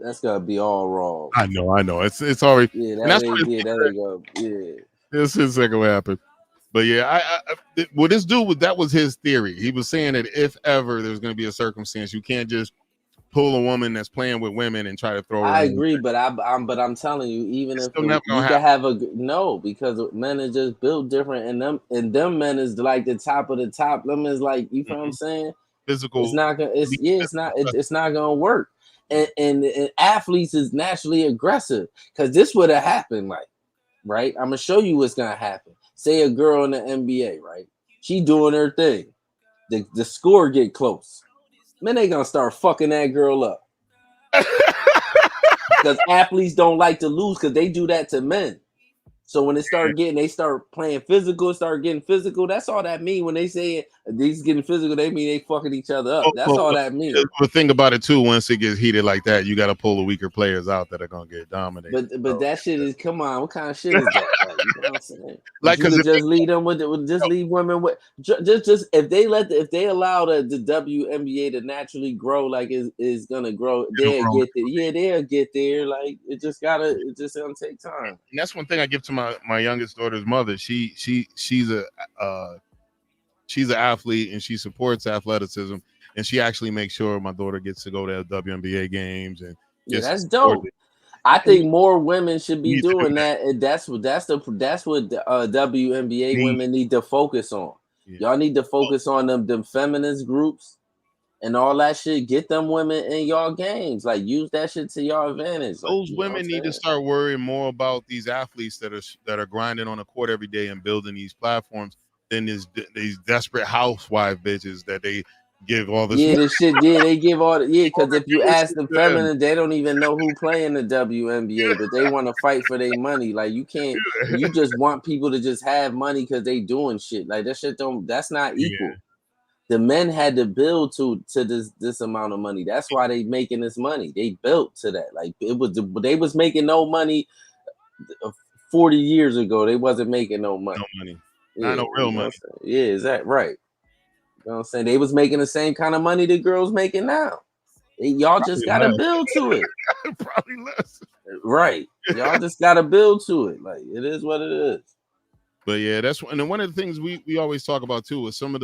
That's gonna be all wrong. I know. It's already. Yeah, that ain't go. Yeah. This is exactly what happened. But yeah, this dude that was his theory. He was saying that if ever there's going to be a circumstance, you can't just pull a woman that's playing with women and try to throw her. I agree, but I'm telling you, even if you can have because men are just built different, and them men is like the top of the top. Them is like, you know what I'm saying? Physical. It's not gonna work. And athletes is naturally aggressive because this would have happened, like, right? I'm gonna show you what's gonna happen. Say a girl in the NBA, right? She doing her thing. The score get close. Man, they gonna start fucking that girl up. Because athletes don't like to lose because they do that to men. So when they start playing physical, start getting physical. That's all that mean. When they say these getting physical, they mean they fucking each other up. That's all that means. The thing about it too, once it gets heated like that, you got to pull the weaker players out that are gonna get dominated. But that shit is, come on, what kind of shit is that? Like, you know what I'm saying? Like, because just lead them with just leave women with just if they allow the WNBA to naturally grow like is gonna grow, they'll get there. Yeah, they'll get there. Like it's just gonna take time. And that's one thing I give to my youngest daughter's mother. She's an athlete and she supports athleticism, and she actually makes sure my daughter gets to go to WNBA games and that's dope. I think more women should be doing that, and that's what WNBA women need to focus on. Yeah. Y'all need to focus on them feminist groups and all that shit. Get them women in y'all games. Like use that shit to y'all advantage. Those women need to start worrying more about these athletes that are grinding on the court every day and building these platforms than these desperate housewife bitches that they give all this. Yeah, this shit. Yeah, they give all. Because if you ask them feminine, they don't even know who play in the WNBA, but they want to fight for their money. Like you can't. You just want people to just have money because they doing shit. Like that shit don't. That's not equal. Yeah. The men had to build to this amount of money. That's why they making this money. They built to that. Like they was making no money 40 years ago. They wasn't making no money. No money. Not no real money. Yeah, is that right? You know what I'm saying? They was making the same kind of money the girls making now. Y'all just got to build to it. Probably less. Right. Y'all just got to build to it. Like, it is what it is. But yeah, that's one of the things we always talk about too is some of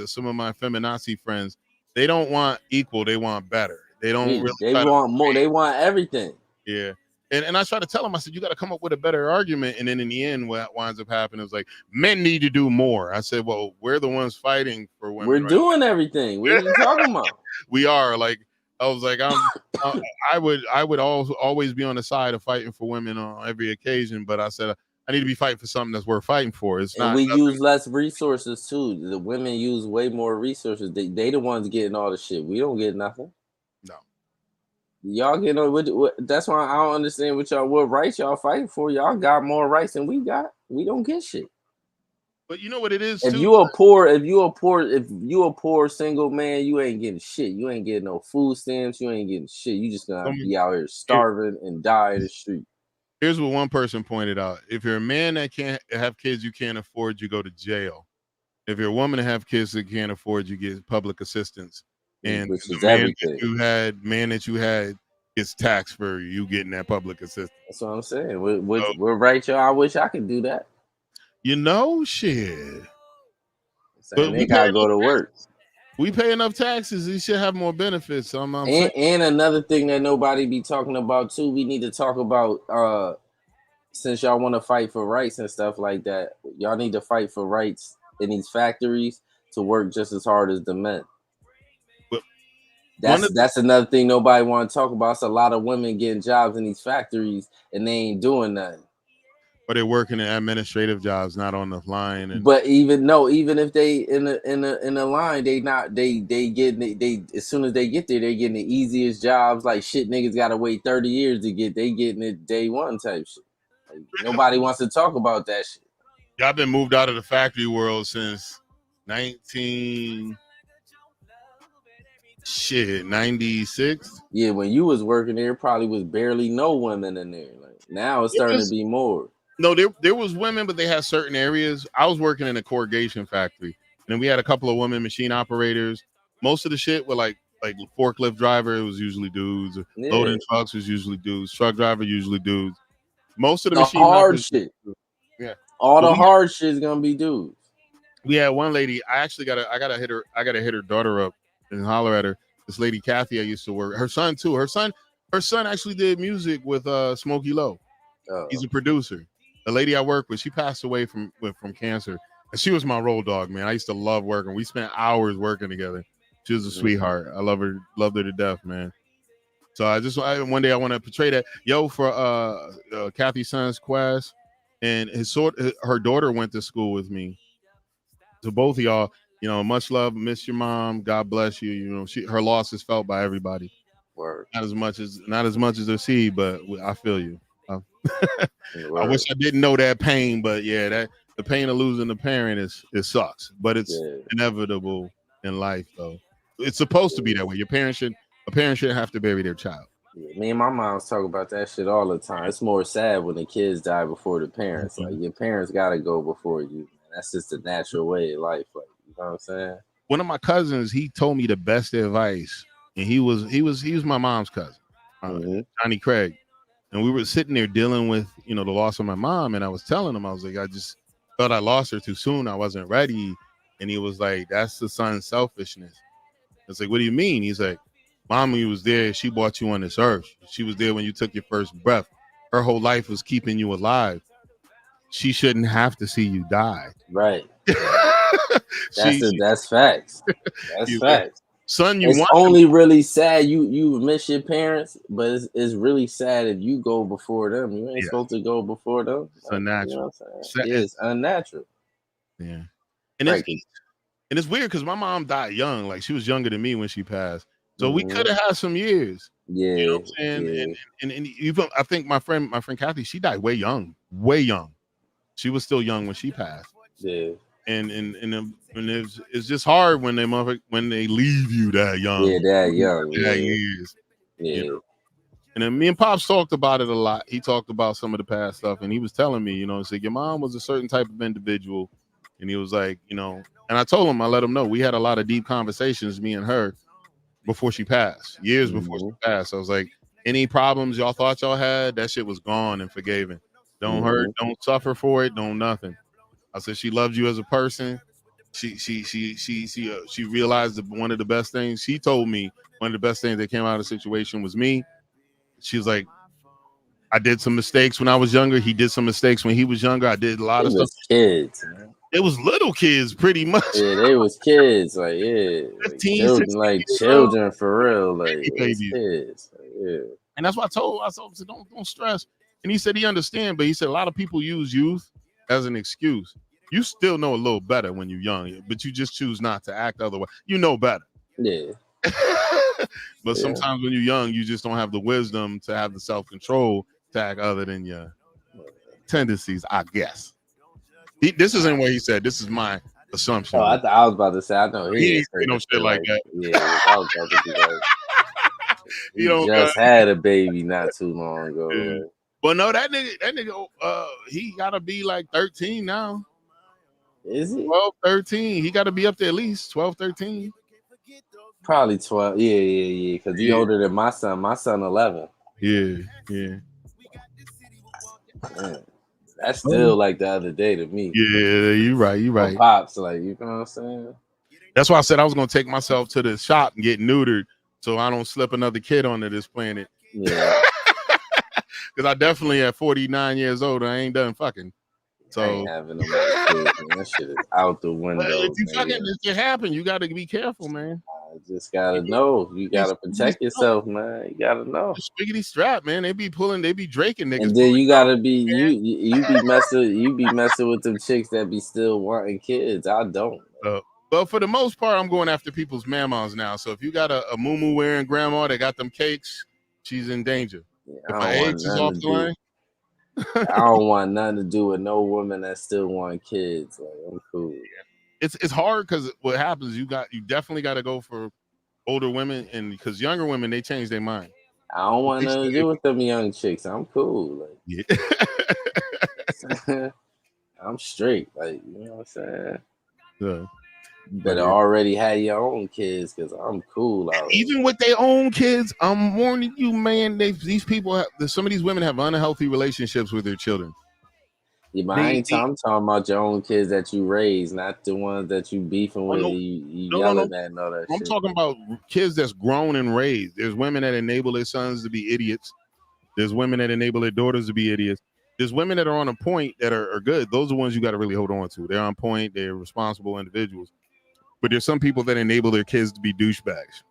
some of my feminazi friends, they don't want equal, they want better. They don't they want more, they want everything. Yeah. And I try to tell them, I said, you got to come up with a better argument. And then in the end, what winds up happening is like, men need to do more. I said, well, we're the ones fighting for women. We're doing everything. What are you talking about? We are. Like, I was like, I would always be on the side of fighting for women on every occasion. But I said, I need to be fighting for something that's worth fighting for. It's and not. we Nothing. use less resources too. The women use way more resources. They the ones getting all the shit. We don't get nothing. No. Y'all get on what? That's why I don't understand what rights y'all fighting for. Y'all got more rights than we got. We don't get shit. But you know what it is If too. you a poor single man, you ain't getting shit. You ain't getting no food stamps. You ain't getting shit. You just gonna be out here starving and die in the street. Here's what one person pointed out: if you're a man that can't have kids you can't afford, you go to jail. If you're a woman that have kids that can't afford, you get public assistance. And which is the man everything. that you had gets taxed for you getting that public assistance. That's what I'm saying. We're right, y'all. I wish I could do that. You know, shit. But they gotta go to work. We pay enough taxes. We should have more benefits. So and another thing that nobody be talking about too, we need to talk about. Since y'all want to fight for rights and stuff like that, y'all need to fight for rights in these factories to work just as hard as the men. That's another thing nobody want to talk about. It's a lot of women getting jobs in these factories and they ain't doing nothing. But they're working in administrative jobs, not on the line. But even if they in the line, they getting as soon as they get there, they getting the easiest jobs. Like shit, niggas gotta wait 30 years to get. They getting it day one type shit. Like, nobody wants to talk about that shit. Y'all been moved out of the factory world since 96. Yeah, when you was working there, probably was barely no women in there. Like now it's starting to be more. No, there was women, but they had certain areas. I was working in a corrugation factory, and then we had a couple of women machine operators. Most of the shit were like forklift driver, it was usually dudes. Yeah. Loading trucks was usually dudes. Truck driver usually dudes. Most of the machine hard shit. Yeah. All the hard shit is gonna be dudes. We had one lady. I gotta hit her daughter up and holler at her. This lady Kathy I used to work. Her son too. Her son actually did music with Smokey Low. He's a producer. The lady I work with, she passed away from cancer. And she was my road dog, man. I used to love working. We spent hours working together. She was a sweetheart. I loved her to death, man. So one day I want to portray that. Yo, for Kathy's son's Quest, and her daughter went to school with me. So both of y'all, you know, much love, miss your mom. God bless you. You know, her loss is felt by everybody. Word. Not as much as her seed, but I feel you. I wish I didn't know that pain, but yeah, the pain of losing a parent it sucks, but it's inevitable in life, though. It's supposed to be that way. A parent shouldn't have to bury their child. Yeah, me and my mom talk about that shit all the time. It's more sad when the kids die before the parents. Like your parents gotta go before you. That's just the natural way of life. Like, you know what I'm saying? One of my cousins, he told me the best advice, and he was my mom's cousin, Johnny Craig. And we were sitting there dealing with, you know, the loss of my mom. And I was telling him, I was like, I just thought I lost her too soon. I wasn't ready. And he was like, that's the son's selfishness. I was like, what do you mean? He's like, Mommy was there. She brought you on this earth. She was there when you took your first breath. Her whole life was keeping you alive. She shouldn't have to see you die. Right. That's facts. That's facts. Son, it's only really sad you miss your parents, but it's really sad if you go before them. You ain't supposed to go before them. It's unnatural. You know what I'm saying? It's unnatural. Yeah. And it's weird because my mom died young. Like she was younger than me when she passed. So we could have had some years. Yeah. You know what I'm saying? Yeah. And even I think my friend Kathy, she died way young. Way young. She was still young when she passed. Yeah. And it's just hard when they leave you that young. Yeah, that young. Years. Yeah. You know? And then me and Pops talked about it a lot. He talked about some of the past stuff, and he was telling me, you know, he said your mom was a certain type of individual, and he was like, you know, and I told him, I let him know we had a lot of deep conversations, me and her, before she passed, years before she passed. I was like, any problems y'all thought y'all had, that shit was gone and forgiven. Don't hurt, don't suffer for it, don't nothing. I said she loved you as a person. She realized that one of the best things she told me, one of the best things that came out of the situation was me. She was like, I did some mistakes when I was younger. He did some mistakes when he was younger. I did a lot of stuff. Kids, man. It was little kids, pretty much. Yeah, they was kids, like 15, children for real, like kids. Like, yeah. And that's why I told him, don't stress. And he said he understand, but he said a lot of people use youth as an excuse. You still know a little better when you're young, but you just choose not to act otherwise. You know better. Yeah. But sometimes when you're young, you just don't have the wisdom to have the self-control to act other than your tendencies, I guess. This isn't what he said. This is my assumption. Oh, I was about to say, I know he ain't say no shit like that. Yeah, I was about to be like, he just had a baby not too long ago. Yeah. Like. Well, no, that nigga, he gotta be like 13 now. Is he? 12, 13. He gotta be up there at least 12, 13. Probably 12. Yeah. Because he older than my son. My son 11. Yeah. Man, that's still like the other day to me. Yeah, you right. Pops, like, you know what I'm saying? That's why I said I was gonna take myself to the shop and get neutered so I don't slip another kid onto this planet. Yeah. Because I definitely at 49 years old, I ain't done fucking. So I ain't having no more kids, man. That shit is out the window. If you fucking, it can happen. You got to be careful, man. I just gotta know. You gotta protect yourself, man. You gotta know. Spiggity strap, man. They be draking niggas. And then you gotta be you be messing with them chicks that be still wanting kids. I don't. But for the most part, I'm going after people's mamas now. So if you got a muumuu wearing grandma that got them cakes, she's in danger. Yeah, if my age is off the line. I don't want nothing to do with no women that still want kids. Like, I'm cool. It's hard because what happens, you definitely got to go for older women, and because younger women, they change their mind. I don't want nothing to do with them young chicks. I'm cool. Like, yeah. I'm straight. Like, you know what I'm saying? Yeah. Better already have your own kids because I'm cool. Even with their own kids, I'm warning you, man. These people, some of these women have unhealthy relationships with their children. Yeah, but I'm talking about your own kids that you raise, not the ones that you beefing with. You yelling at and all that shit. I'm talking about kids that's grown and raised. There's women that enable their sons to be idiots. There's women that enable their daughters to be idiots. There's women that are on a point that are good. Those are the ones you got to really hold on to. They're on point. They're responsible individuals. But there's some people that enable their kids to be douchebags.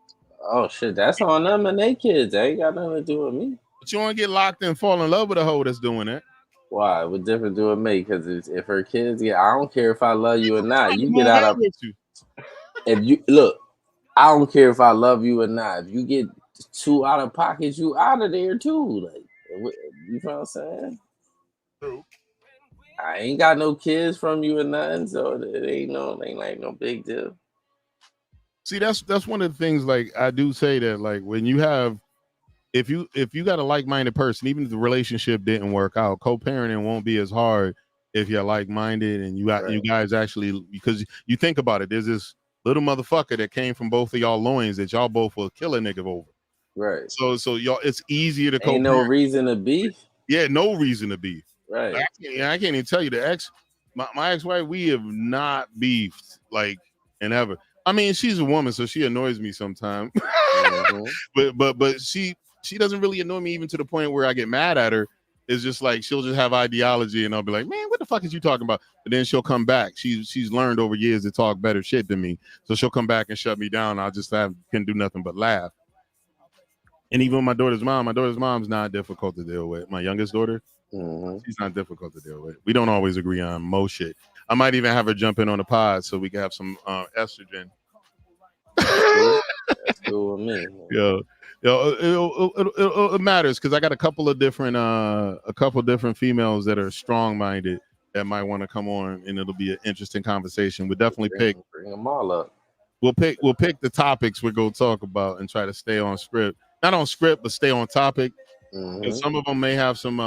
Oh, shit. That's on them and their kids. They ain't got nothing to do with me. But you want to get locked and fall in love with a hoe that's doing that. Why? What difference do it make? Because if her kids get, I don't care if I love you or not. You get out of. If you look, I don't care if I love you or not. If you get too out of pocket, you out of there too. Like, you know what I'm saying? True. I ain't got no kids from you or nothing, so it ain't like no big deal. See, that's one of the things. Like, I do say that, like, when you have, if you got a like-minded person, even if the relationship didn't work out, co-parenting won't be as hard if you're like-minded and you guys actually, because you think about it, there's this little motherfucker that came from both of y'all loins that y'all both will kill a nigga over. Right. So y'all, it's easier to co-parent. Ain't no reason to beef. Yeah, no reason to beef. Right. Like, I can't even tell you my ex-wife, we have not beefed like and ever. I mean, she's a woman, so she annoys me sometimes. Mm-hmm. but she doesn't really annoy me even to the point where I get mad at her. It's just like she'll just have ideology and I'll be like, man, what the fuck is you talking about? But then she'll come back. She's learned over years to talk better shit than me. So she'll come back and shut me down. I'll just can do nothing but laugh. And even my daughter's mom's not difficult to deal with. My youngest daughter, she's not difficult to deal with. We don't always agree on most shit. I might even have her jump in on the pod so we can have some estrogen. That's cool with me. Yo, it matters because I got a couple different females that are strong-minded that might want to come on, and it'll be an interesting conversation. We'll definitely bring them all up. We'll pick the topics we're gonna talk about and try to stay on script. Not on script, but stay on topic. Mm-hmm. Some of them may have some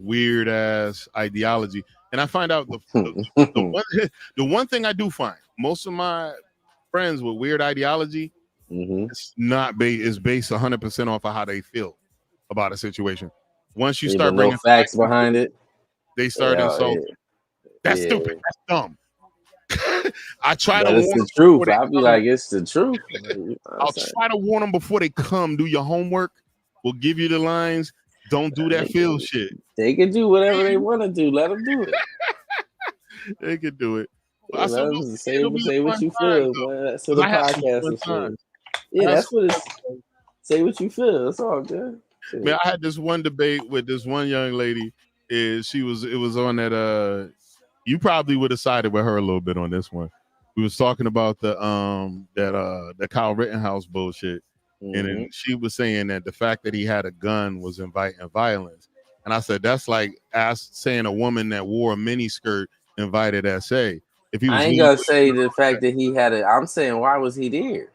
weird ass ideology. And I find out the one thing I do find, most of my friends with weird ideology, it's not is based 100% off of how they feel about a situation. Once you start bringing facts behind it, they start insulting. That's stupid. That's dumb. I try to warn them. It's the truth. I'll be like, it's the truth. I'll try to warn them before they come. Do your homework. We'll give you the lines. Don't do that field shit. They can do whatever they want to do. Let them do it. They can do it. Well, say what you feel, man. That's what the podcast is for. Yeah, that's what it's. Say what you feel. It's all good. Man, I had this one debate with this one young lady. It was on that you probably would have sided with her a little bit on this one. We was talking about the Kyle Rittenhouse bullshit. And then she was saying that the fact that he had a gun was inviting violence. And I said, that's like saying a woman that wore a mini skirt invited SA. If he was I ain't gonna say the fact that he had it. I'm saying, why was he there?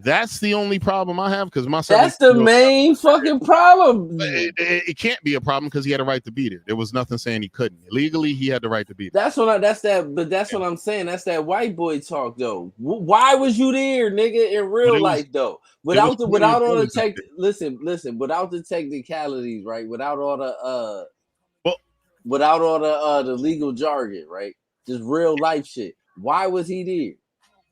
That's the only problem I have because my That's the main fucking problem. It can't be a problem because he had a right to be there. There was nothing saying he couldn't. Legally, he had the right to be there. That's what I'm saying. That's that white boy talk though. Why was you there, nigga, in real life though? Without all the technicalities, right? Without all the legal jargon, right? Just real life shit. Why was he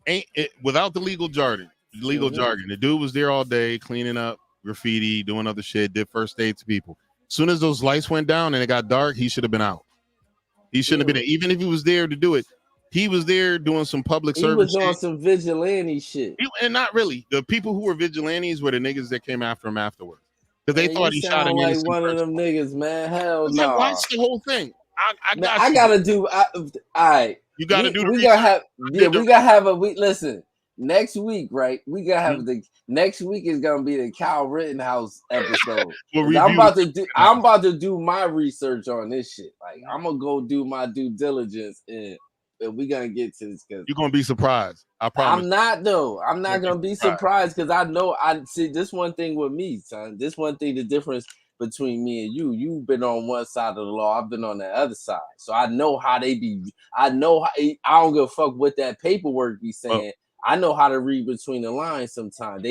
there? Without the legal jargon. Jargon. The dude was there all day cleaning up graffiti, doing other shit, did first aid to people. As soon as those lights went down and it got dark, he should have been out. He shouldn't have been there. Even if he was there to do it, he was there doing some public service. He was on some vigilante shit. And not really. The people who were vigilantes were the niggas that came after him afterwards. Because they thought he shot an innocent one of them niggas, man. Hell no. Watch the whole thing. I gotta do. All right. You gotta do. We gotta have a. Listen. Next week, right? We gotta have next week is gonna be the Kyle Rittenhouse episode. I'm about to do my research on this shit. Like I'm gonna go do my due diligence and we're gonna get to this because you're gonna be surprised. I promise. I'm not though. I'm not gonna be surprised because I know I see this one thing with me, son. This one thing, the difference between me and you've been on one side of the law, I've been on the other side. So I know how they be. I don't give a fuck what that paperwork be saying. I know how to read between the lines sometimes.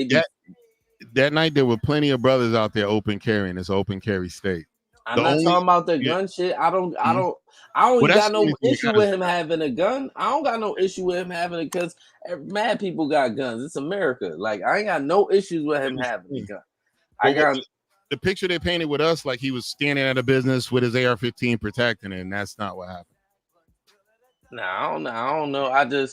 That night there were plenty of brothers out there open carrying. It's open carry state. I'm not talking about the gun shit. I don't got no issue with him having a gun. I don't got no issue with him having it because mad people got guns. It's America. Like I ain't got no issues with him having a gun. I got the picture they painted with us like he was standing at a business with his AR-15 protecting it, and that's not what happened. No, I don't know.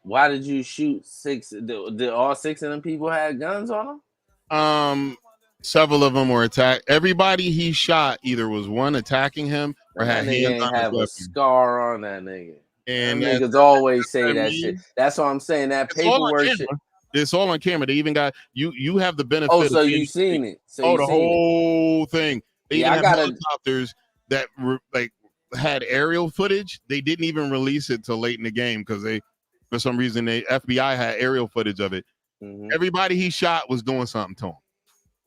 Why did you shoot six? Did all six of them people have guns on them? Several of them were attacked. Everybody he shot either was one attacking him or had hands on have a scar on that nigga. And niggas always say that shit. That's what I'm saying. That paperwork shit. It's all on camera. They even got you have the benefit. Oh, so you seen it? So the whole thing. They even have helicopters that were like had aerial footage. They didn't even release it till late in the game because for some reason, the FBI had aerial footage of it. Everybody he shot was doing something to him.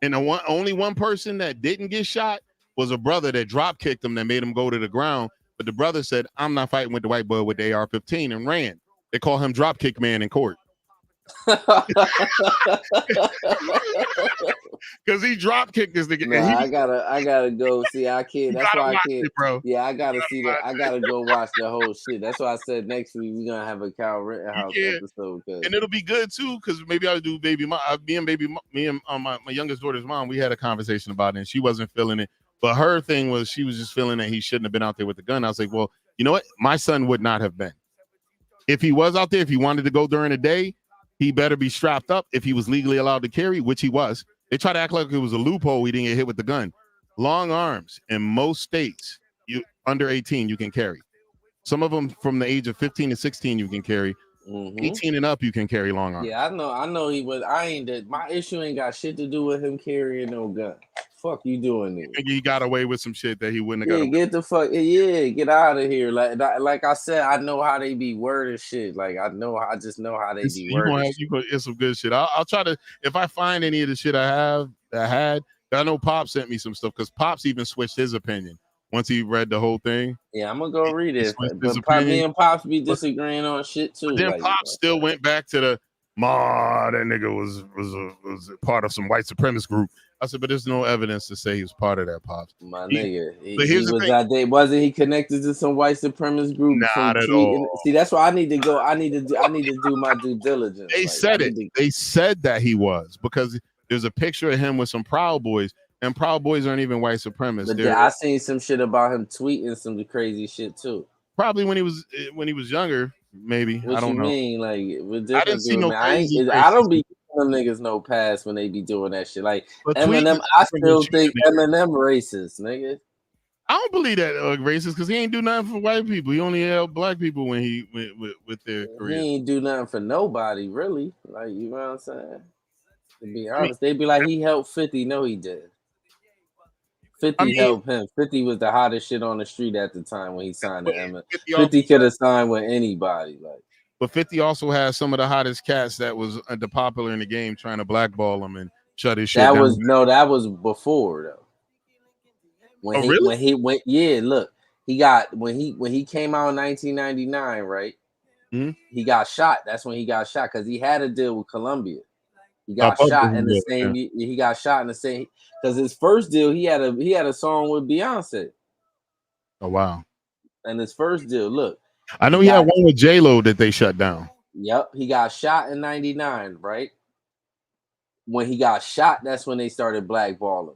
And only one person that didn't get shot was a brother that drop kicked him that made him go to the ground. But the brother said, I'm not fighting with the white boy with the AR-15 and ran. They call him drop kick man in court. Because he drop kicked this nigga. Nah, I gotta go see. I can't. That's why I can't. Bro. Yeah, I gotta see that. I gotta go watch the whole shit. That's why I said next week we're gonna have a Kyle Rittenhouse episode. And it'll be good too, because maybe I'll do me and my youngest daughter's mom. We had a conversation about it, and she wasn't feeling it. But her thing was she was just feeling that he shouldn't have been out there with the gun. I was like, well, you know what? My son would not have been. If he was out there, if he wanted to go during the day, he better be strapped up if he was legally allowed to carry, which he was. They try to act like it was a loophole. He didn't get hit with the gun. Long arms in most states, you under 18, you can carry. Some of them from the age of 15 to 16, you can carry. 18 and up, you can carry long arms. Yeah, I know he was. My issue ain't got shit to do with him carrying no gun. Fuck you doing there? He got away with some shit that he wouldn't have got away. Get the fuck, get out of here. Like I said, I know how they be worded shit. Like I just know how they be worded. It's some good shit. I'll try to, if I find any of the shit I know Pop sent me some stuff because Pop's even switched his opinion once he read the whole thing. Yeah, I'm gonna go read it. But me and Pops be disagreeing on shit too. But then Pop still went back to that nigga was a part of some white supremacist group. I said, but there's no evidence to say he was part of that, Pops. My nigga. He was that day. Wasn't he connected to some white supremacist group? Not at all. See, that's why I need to go. I need to do my due diligence. They said it. They said that he was because there's a picture of him with some Proud Boys, and Proud Boys aren't even white supremacists. But I seen some shit about him tweeting some crazy shit too. Probably when he was younger, maybe. What I don't know. Mean? Like, I didn't see no crazy. I don't be them niggas no pass when they be doing that shit. Like But Eminem, I still think Eminem racist, nigga. I don't believe that racist because he ain't do nothing for white people. He only helped black people when he went with their career. He ain't do nothing for nobody, really. Like, you know what I'm saying? To be honest, they'd be like, he helped 50. No, he did. 50 helped him. 50 was the hottest shit on the street at the time when he signed to Eminem. 50 could have signed with anybody. Like, but 50 also has some of the hottest cats that was the popular in the game trying to blackball him and shut his shit down. That was before though. When he went, yeah, look, he got when he came out in 1999, right? Mm-hmm. He got shot. That's when he got shot because he had a deal with Columbia. He got shot in the same. Yeah. He got shot in the same because his first deal he had a song with Beyonce. Oh wow! And his first deal, look, I know he had one with J-Lo that they shut down. Yep, he got shot in 99, right? When he got shot, that's when they started blackballing.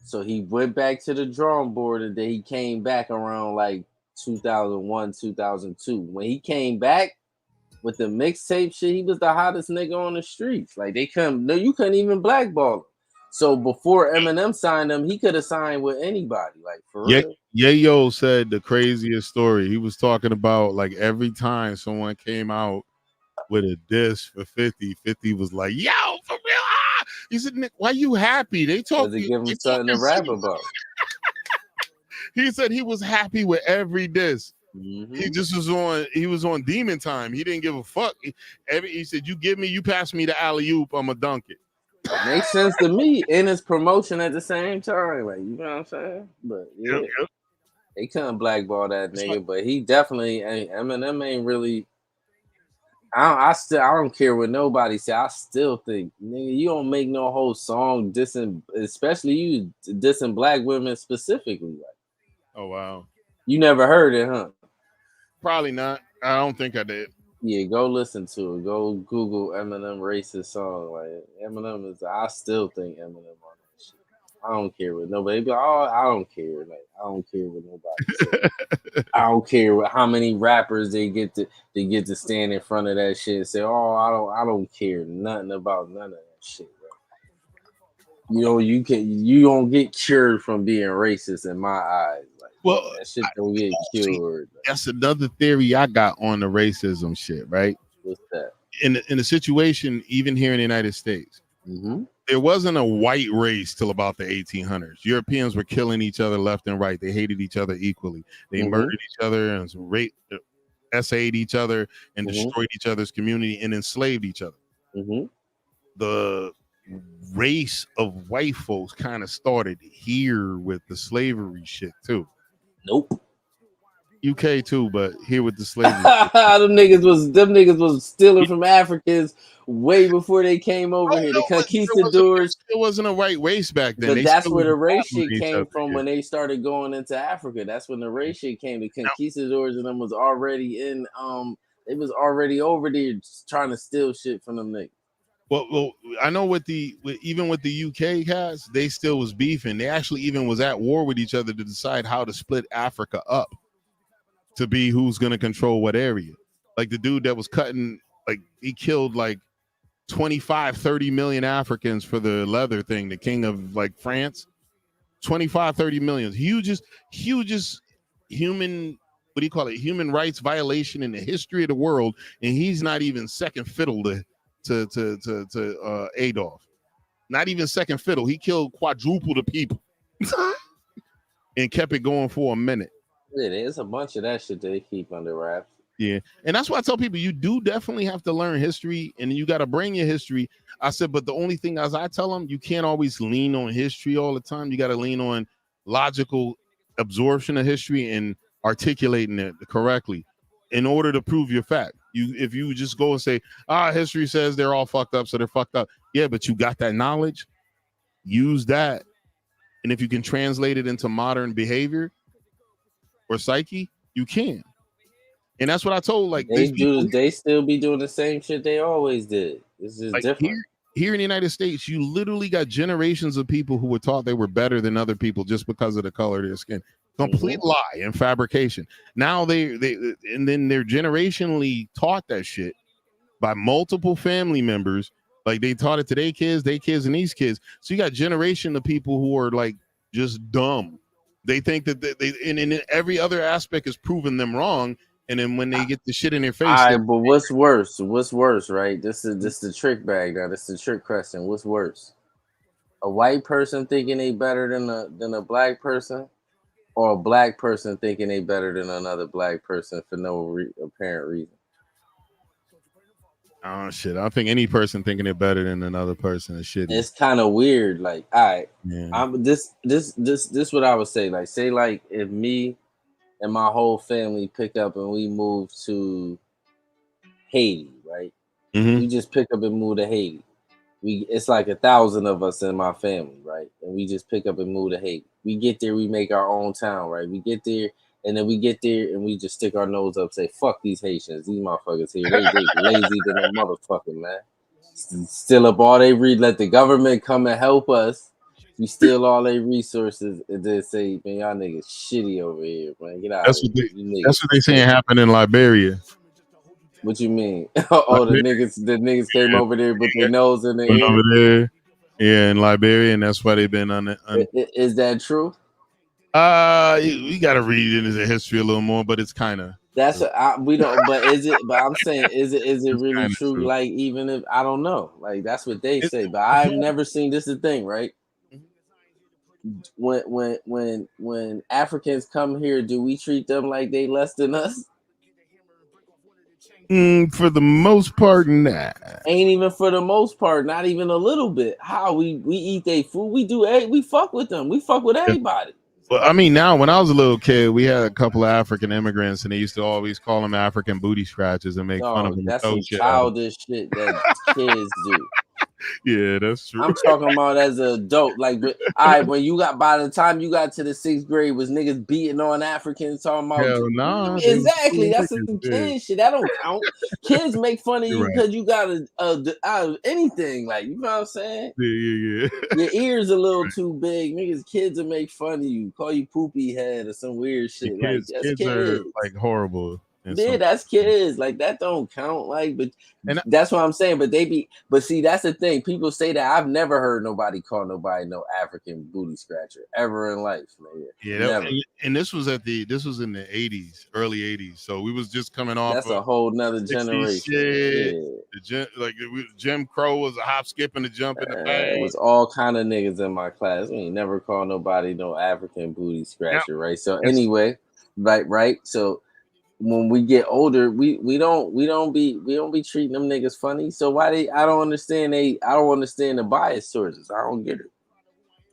So he went back to the drawing board, and then he came back around like 2001, 2002. When he came back with the mixtape shit, he was the hottest nigga on the streets. Like you couldn't even blackball him. So before Eminem signed him, he could have signed with anybody. Like for real. Yayo said the craziest story. He was talking about like every time someone came out with a diss for 50, 50 was like, yo, for real. He said, Nick, why you happy? They talk. They give him something to rap about. He said he was happy with every diss. Mm-hmm. He was on demon time. He didn't give a fuck. He said, you pass me the alley-oop, I'ma dunk it. Makes sense to me. In his promotion at the same time. Like, you know what I'm saying? But yeah. Yep. They couldn't blackball that nigga, but he definitely ain't. Eminem ain't really. I don't care what nobody say. I still think, nigga, you don't make no whole song dissing, especially you dissing black women specifically. Like, oh wow, you never heard it, huh? Probably not. I don't think I did. Yeah, go listen to it. Go Google Eminem racist song. Like Eminem is. I still think Eminem on that shit. I don't care what nobody. I don't care. Like I don't care what nobody says. I don't care how many rappers they get to stand in front of that shit and say, "Oh, I don't care nothing about none of that shit." Bro. You know, you don't get cured from being racist in my eyes. Like, well, that shit don't get cured. That's another theory I got on the racism shit. Right? What's that? In the situation, even here in the United States. Mm-hmm. There wasn't a white race till about the 1800s. Europeans were killing each other left and right. They hated each other equally. They murdered each other and essayed each other and destroyed each other's community and enslaved each other. Mm-hmm. The race of white folks kind of started here with the slavery shit too. Nope. UK too, but here with the slavery. them niggas was stealing from Africans way before they came over here. The conquistadors. It wasn't a white race back then. But that's where the race shit came from when they started going into Africa. That's when the race shit came. The conquistadors and them was already in. They was already over there trying to steal shit from them niggas. Well, I know even with the UK cats, they still was beefing. They actually even was at war with each other to decide how to split Africa up. To be who's going to control what area. Like the dude that was cutting, like he killed like 25-30 million Africans for the leather thing, the king of like France. 25-30 million. Hugest human, what do you call it? Human rights violation in the history of the world. And he's not even second fiddle to Adolf. Not even second fiddle. He killed quadruple the people and kept it going for a minute. There's a bunch of that shit they keep under wraps. Yeah, and that's why I tell people you do definitely have to learn history, and you got to bring your history. I said, but the only thing, as I tell them, you can't always lean on history all the time. You got to lean on logical absorption of history and articulating it correctly in order to prove your fact. If you just go and say, history says they're all fucked up, so they're fucked up. Yeah, but you got that knowledge. Use that, and if you can translate it into modern behavior or psyche, you can. And that's what I told they still be doing the same shit they always did. It's just different. Here in the United States, you literally got generations of people who were taught they were better than other people just because of the color of their skin. Complete lie and fabrication. Now they're generationally taught that shit by multiple family members Like they taught it to their kids, and these kids. So you got generation of people who are like just dumb. They think that they and in every other aspect is proving them wrong. And then when they get the shit in their face, all right, but what's worse? What's worse, right? This is the trick bag now. This is the trick question. What's worse? A white person thinking they better than a black person, or a black person thinking they better than another black person for no apparent reason? Oh shit! I think any person thinking it better than another person is shitty. It's kind of weird. Like, all right, yeah. This what I would say. Like, say like if me and my whole family pick up and we move to Haiti, right? Mm-hmm. We just pick up and move to Haiti. It's like 1,000 of us in my family, right? And we just pick up and move to Haiti. We get there, we make our own town, right? We get there, and then we get there and we just stick our nose up, say, fuck these Haitians, these motherfuckers here. They lazy than a motherfucker, man. Steal up all they read, let the government come and help us. We steal all their resources and then say, man, y'all niggas shitty over here, man. Get out of here. That's what they saying happened in Liberia. What you mean? Oh, the niggas came over there with their nose in the air. Over there. Yeah, in Liberia, and that's why they've been on it. Is that true? We got to read into the history a little more, but it's kind of. We don't. But is it? But I'm saying, is it really true? Like, even if I don't know, like that's what they say. But I've never seen. This is the thing, right? When Africans come here, do we treat them like they less than us? For the most part, nah. Ain't even for the most part, not even a little bit. How we eat their food, we fuck with them. We fuck with everybody. Well, I mean, now when I was a little kid, we had a couple of African immigrants, and they used to always call them African booty scratchers and make fun of them. That's some childish shit that kids do. Yeah, that's true. I'm talking about as an adult. Like, but all right, when you got by the time you got to the 6th grade, was niggas beating on Africans talking about hell nah, exactly. That's some kid shit. That don't count. Kids make fun of you because you got anything. Like, you know what I'm saying? Yeah. Your ears a little too big. Niggas, kids will make fun of you, call you poopy head or some weird shit. Kids, like that's kids are like horrible. Yeah, that's kids. Like that don't count. Like, but that's what I'm saying. But see, that's the thing. People say that. I've never heard nobody call nobody no African booty scratcher ever in life, man. Yeah, and this was in the 80s, early 80s. So we was just coming off. That's a whole nother generation. Yeah. Jim Crow was a hop, skip, and a jump in the bag. It was all kind of niggas in my class. We ain't never called nobody no African booty scratcher, right? So anyway, right. So when we get older, we don't be treating them niggas funny. So why I don't understand the bias towards us. I don't get it.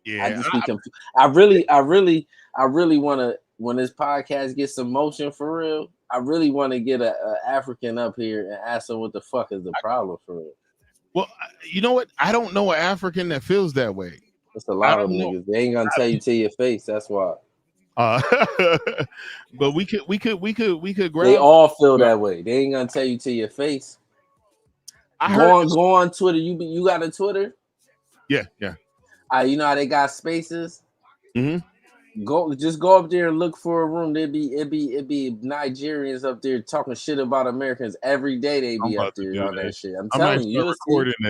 Yeah, I just be confused. I really want to, when this podcast gets some motion for real, I really want to get a African up here and ask them what the fuck is the problem for real. Well, you know what? I don't know an African that feels that way. It's a lot of niggas. They ain't gonna tell you to your face. That's why. But we could grab. They all feel that way. They ain't gonna tell you to your face. Go on Twitter. You got a Twitter? Yeah. You know how they got spaces. Mm-hmm. Go up there and look for a room. It'd be Nigerians up there talking shit about Americans every day. They be up there on that shit. I'm telling you,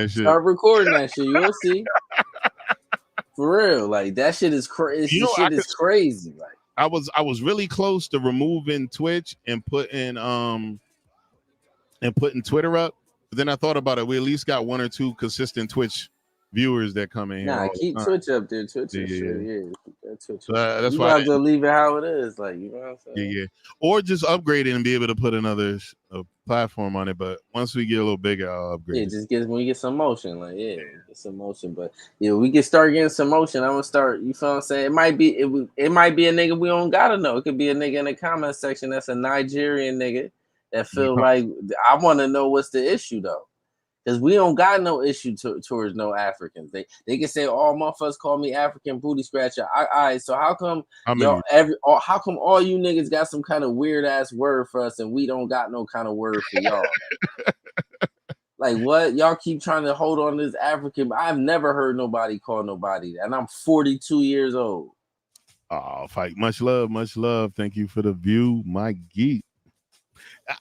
start recording that shit. You'll see. For real, like that shit is crazy. Is crazy. Like I was really close to removing Twitch and putting Twitter up, but then I thought about it. We at least got 1 or 2 consistent Twitch viewers that come in. Nah, keep Twitch up there. Twitch is shit. Yeah. Twitch. So that's you why might as well leave it how it is. Like, you know what I'm saying? Yeah. Or just upgrade it and be able to put another platform on it. But once we get a little bigger, I'll upgrade. When we get some motion, get some motion. But we can start getting some motion. I'm gonna start. You feel what I'm saying? It might be a nigga we don't gotta know. It could be a nigga in the comment section that's a Nigerian nigga that feel like I want to know what's the issue though. Because we don't got no issue towards no Africans. They can say all motherfuckers call me African booty scratcher. All right, so how come how come all you niggas got some kind of weird ass word for us and we don't got no kind of word for y'all? Like what? Y'all keep trying to hold on to this African. I've never heard nobody call nobody that. And I'm 42 years old. Oh, fight. Much love. Thank you for the view, my geek.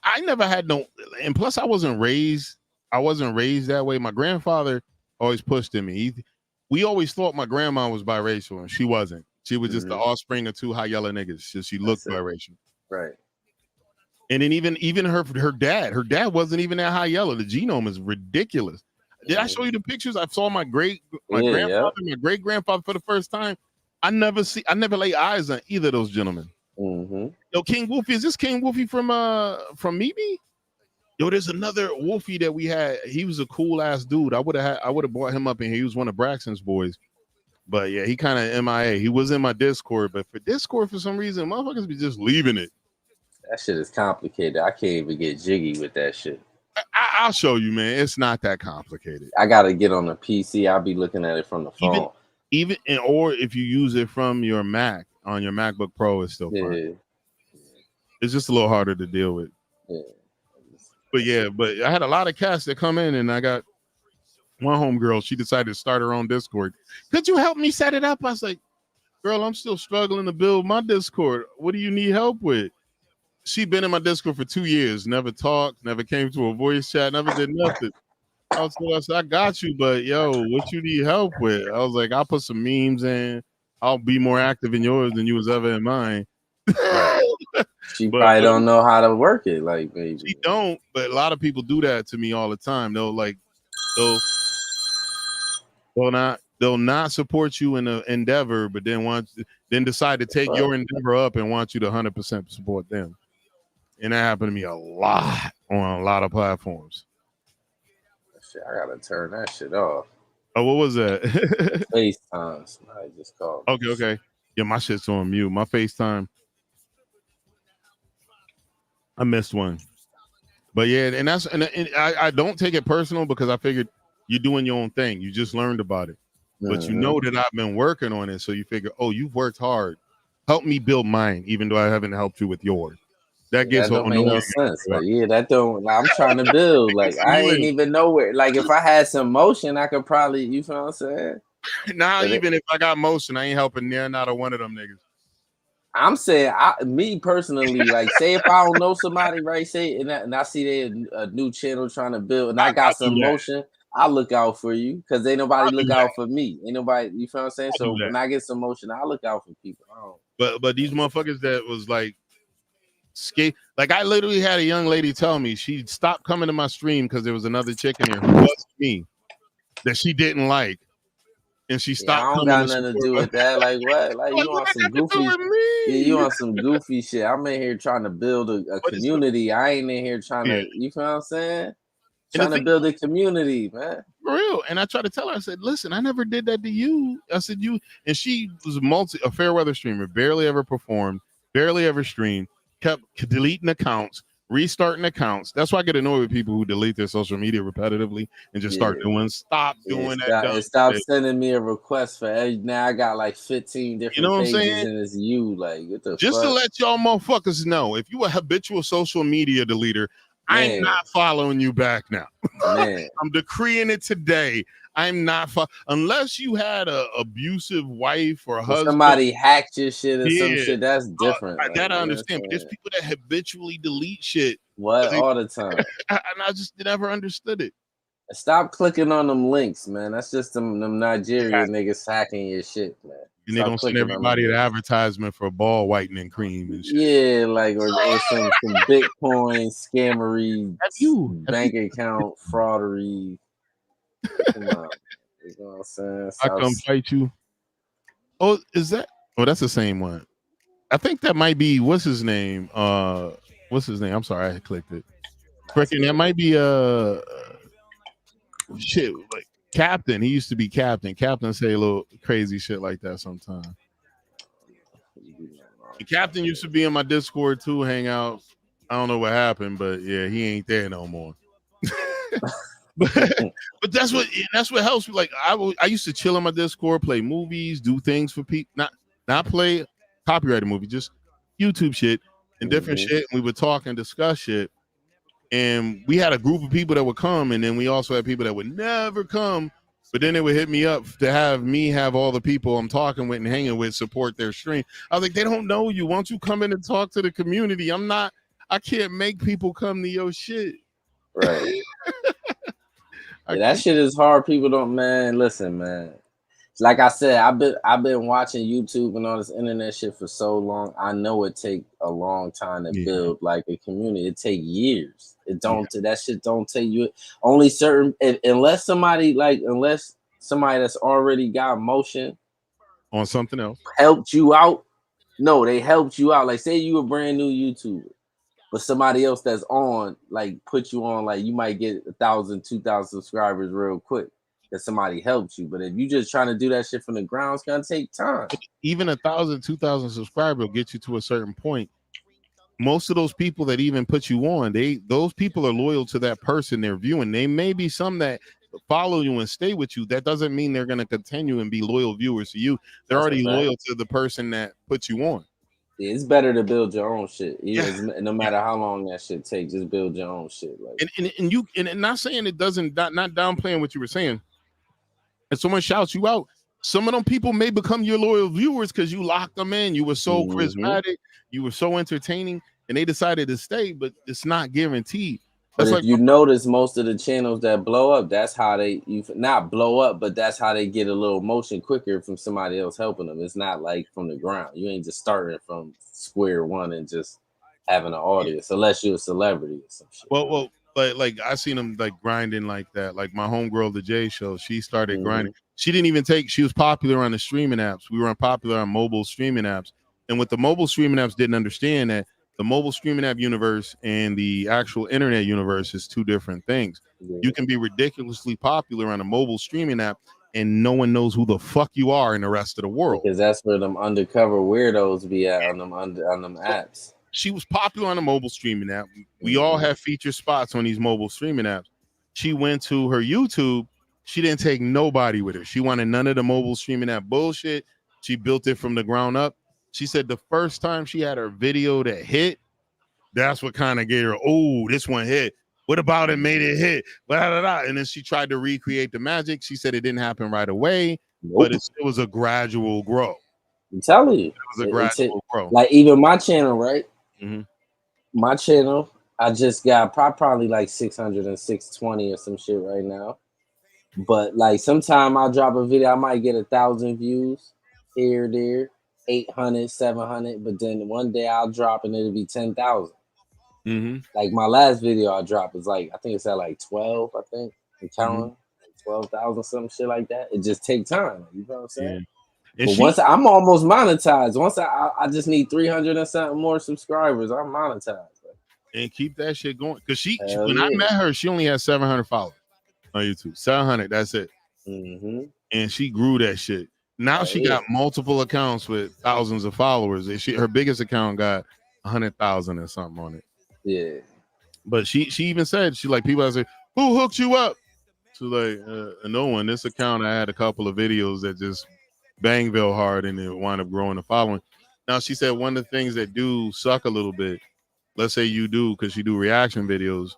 I never had no, and plus I wasn't raised I wasn't raised that way. My grandfather always pushed in me. We always thought my grandma was biracial, and she wasn't. She was just the offspring of two high yellow niggas. So she looked biracial. Right. And then even her dad wasn't even that high yellow. The genome is ridiculous. Did I show you the pictures? I saw my grandfather, my great grandfather for the first time. I never lay eyes on either of those gentlemen. Yo, King Wolfie, is this King Wolfie from Mimi? Yo, there's another Wolfie that we had. He was a cool ass dude. I would have brought him up in here. He was one of Braxton's boys. But yeah, he kind of MIA. He was in my Discord, but for Discord, for some reason, motherfuckers be just leaving it. That shit is complicated. I can't even get jiggy with that shit. I'll show you, man. It's not that complicated. I gotta get on the PC. I'll be looking at it from the phone. Or if you use it from your Mac on your MacBook Pro, it's still fine. It's just a little harder to deal with. But I had a lot of cats that come in, and I got one homegirl. She decided to start her own Discord. Could you help me set it up? I was like, girl, I'm still struggling to build my Discord. What do you need help with? She been in my Discord for 2 years, never talked, never came to a voice chat, never did nothing. I said, I got you, but yo, what you need help with? I was like, I'll put some memes in. I'll be more active in yours than you was ever in mine. She probably don't know how to work it, like maybe. She don't, but a lot of people do that to me all the time. They'll not support you in the endeavor, but then decide to take your endeavor up and want you to 100% support them. And that happened to me a lot on a lot of platforms. Shit, I gotta turn that shit off. Oh, what was that? FaceTime. Somebody just called. Okay. Yeah, my shit's on mute. My FaceTime. I missed one. But yeah, and I don't take it personal because I figured you're doing your own thing. You just learned about it. But you know that I've been working on it. So you figure, oh, you've worked hard. Help me build mine, even though I haven't helped you with yours. That don't make no sense. Like, that don't. I'm trying to build. Like, I ain't even know where. Like, if I had some motion, I could probably. You feel what I'm saying? Now, even if I got motion, I ain't helping near not a one of them niggas. I'm saying, me personally, like, say if I don't know somebody, right? Say, and I see they a new channel trying to build, and I got some motion. I look out for you because ain't nobody look out for me. Ain't nobody. You feel what I'm saying? So when I get some motion, I look out for people. But these motherfuckers that was like. Skate, like I literally had a young lady tell me she stopped coming to my stream because there was another chick in here who wasn't me that she didn't like, and she stopped. I don't got nothing to do with that. Like what? Like you want some goofy? You want some goofy shit? I'm in here trying to build a community. I ain't in here trying to. You feel what I'm saying? Trying to build a community, man. For real. And I tried to tell her. I said, "Listen, I never did that to you." I said, "You," and she was a fair weather streamer, barely ever performed, barely ever streamed. Kept deleting accounts, restarting accounts. That's why I get annoyed with people who delete their social media repetitively and just start doing. Stop doing that. Stop sending me a request for now. I got like 15 different pages, and it's you. Like, what the just fuck? to let y'all motherfuckers know, if you a habitual social media deleter, I'm not following you back now. I'm decreeing it today. I'm not unless you had a abusive wife or a husband. Somebody hacked your shit or some shit. That's different. That I understand, but there's people that habitually delete shit. All the time? And I just never understood it. Stop clicking on them links, man. That's just them Nigerian niggas hacking your shit, man. And they gonna send everybody an advertisement for ball whitening cream and shit. Yeah, like or some Bitcoin scammery, bank account fraudery. Come on. You know what I'm saying? I come fight you. Oh, is that? Oh, that's the same one. I think that might be what's his name? What's his name? I'm sorry, I clicked it. Freaking, that might be shit like Captain. He used to be Captain. Captain say a little crazy shit like that sometimes. The Captain used to be in my Discord too, hang out. I don't know what happened, but yeah, he ain't there no more. But that's what helps me. Like I used to chill on my Discord, play movies, do things for people, not play copyrighted movie, just YouTube shit and different shit. And we would talk and discuss shit. And we had a group of people that would come, and then we also had people that would never come. But then they would hit me up to have all the people I'm talking with and hanging with support their stream. I was like, they don't know you. Why don't you come in and talk to the community? I can't make people come to your shit. Right. that shit is hard. People don't, man. Listen, man. Like I said, I've been watching YouTube and all this internet shit for so long. I know it take a long time to build like a community. It take years. That shit don't take you only certain unless somebody that's already got motion on something else helped you out. No, they helped you out. Like say you a brand new YouTuber, but somebody else that's on like put you on like you might get 1,000, 2,000 subscribers real quick. That somebody helped you, but if you just trying to do that shit from the ground, it's gonna take time. Even 1,000, 2,000 subscribers will get you to a certain point. Most of those people that even put you on, those people are loyal to that person they're viewing. They may be some that follow you and stay with you. That doesn't mean they're gonna continue and be loyal viewers to you. They're already loyal to the person that puts you on. It's better to build your own shit. No matter how long that shit takes, just build your own shit. Like and not saying it doesn't not downplaying what you were saying. And someone shouts you out, some of them people may become your loyal viewers because you locked them in. You were so charismatic, you were so entertaining, and they decided to stay, but it's not guaranteed. But if you notice, most of the channels that blow up, that's how not blow up, but that's how they get a little motion quicker from somebody else helping them. It's not like from the ground. You ain't just starting from square one and just having an audience, unless you're a celebrity or some shit. Well, like I seen them like grinding like that. Like my homegirl, the J Show, she started grinding. She didn't even she was popular on the streaming apps. We were unpopular on mobile streaming apps. And what the mobile streaming apps didn't understand that the mobile streaming app universe and the actual internet universe is two different things. You can be ridiculously popular on a mobile streaming app and no one knows who the fuck you are in the rest of the world. Because that's where them undercover weirdos be at on them apps. She was popular on a mobile streaming app. We all have featured spots on these mobile streaming apps. She went to her YouTube. She didn't take nobody with her. She wanted none of the mobile streaming app bullshit. She built it from the ground up. She said the first time she had her video that hit, that's what kind of gave her, oh, this one hit. What about it made it hit? Blah, blah, blah. And then she tried to recreate the magic. She said it didn't happen right away, but it was a gradual growth. I'm telling you. It was a gradual growth. Like even my channel, right? My channel, I just got probably like 600 and 620 or some shit right now. But like sometime I'll drop a video, I might get 1,000 views here, there, 800, 700. But then one day I'll drop and it'll be 10,000. Like my last video I dropped is like, I think it's at like 12, I think. I'm counting like 12,000, some shit like that. It just takes time. You know what I'm saying? But once I'm almost monetized, once I just need 300 and something more subscribers, I'm monetized. And keep that shit going. Because when I met her, she only had 700 followers on YouTube. 700, that's it. And she grew that shit. Now she got multiple accounts with thousands of followers. Her biggest account got 100,000 or something on it. Yeah. But she even said, she like, people say, who hooked you up? She's like, no one. This account, I had a couple of videos that just Bangville hard and it wound up growing the following. Now she said one of the things that do suck a little bit, let's say you do, because you do reaction videos,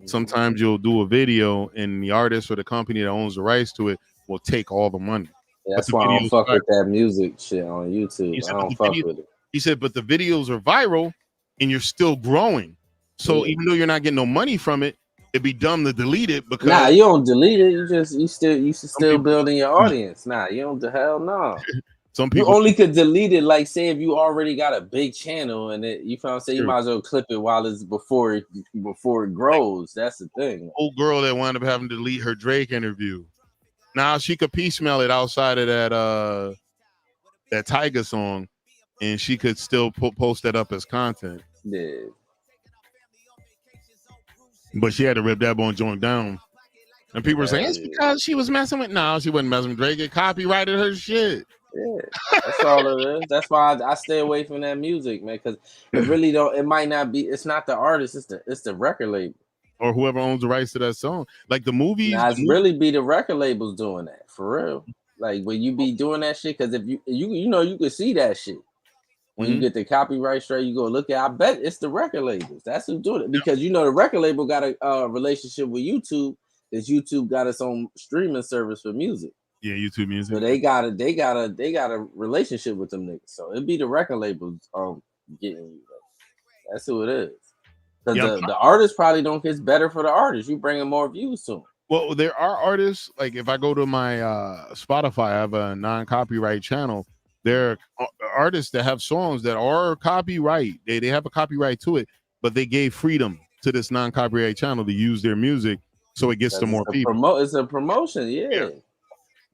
sometimes you'll do a video and the artist or the company that owns the rights to it will take all the money. Yeah, that's why I don't fuck with that music shit on YouTube. I don't fuck with it. He said, but the videos are viral and you're still growing. So even though you're not getting no money from it, it'd be dumb to delete it because you don't delete it. You still building your audience. You don't. The hell no. Some people you only could delete it. Like say if you already got a big channel and it, you found say you might as well clip it while it's before it grows. That's the thing. Old girl that wound up having to delete her Drake interview. Now she could piecemeal it outside of that Tiger song, and she could still post that up as content. Yeah. But she had to rip that bone joint down. And people were saying, it's because she was messing with... No, she wasn't messing with Drake. It copyrighted her shit. Yeah, that's all it is. That's why I stay away from that music, man, because it really don't... It might not be... It's not the artist. It's the record label. Or whoever owns the rights to that song. Like the movies... really be the record labels doing that, for real. Like, when you be doing that shit, because if you know, you can see that shit. When you get the copyright straight, you go look at. I bet it's the record labels. That's who's doing it because you know the record label got a relationship with YouTube. Because YouTube got its own streaming service for music. Yeah, YouTube Music. So they got a relationship with them niggas. So it'd be the record labels getting you. That's who it is. Because the artist probably don't get better for the artist. You bringing more views to them. Well, there are artists, like if I go to my Spotify, I have a non-copyright channel. There are artists that have songs that are copyright. They have a copyright to it, but they gave freedom to this non-copyright channel to use their music so it gets to more people. It's a promotion, yeah. Yeah.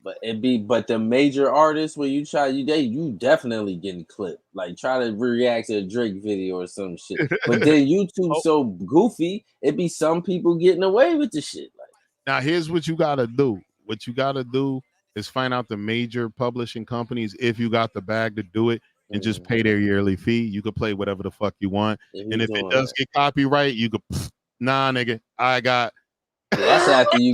But the major artists when you try you definitely getting clipped. Like try to react to a Drake video or some shit. But then YouTube so goofy, it be some people getting away with the shit. Like, now here's what you gotta do. What you gotta do is find out the major publishing companies if you got the bag to do it and just pay their yearly fee. You could play whatever the fuck you want. And if it does get copyright, you could nah, nigga, I got. That's after you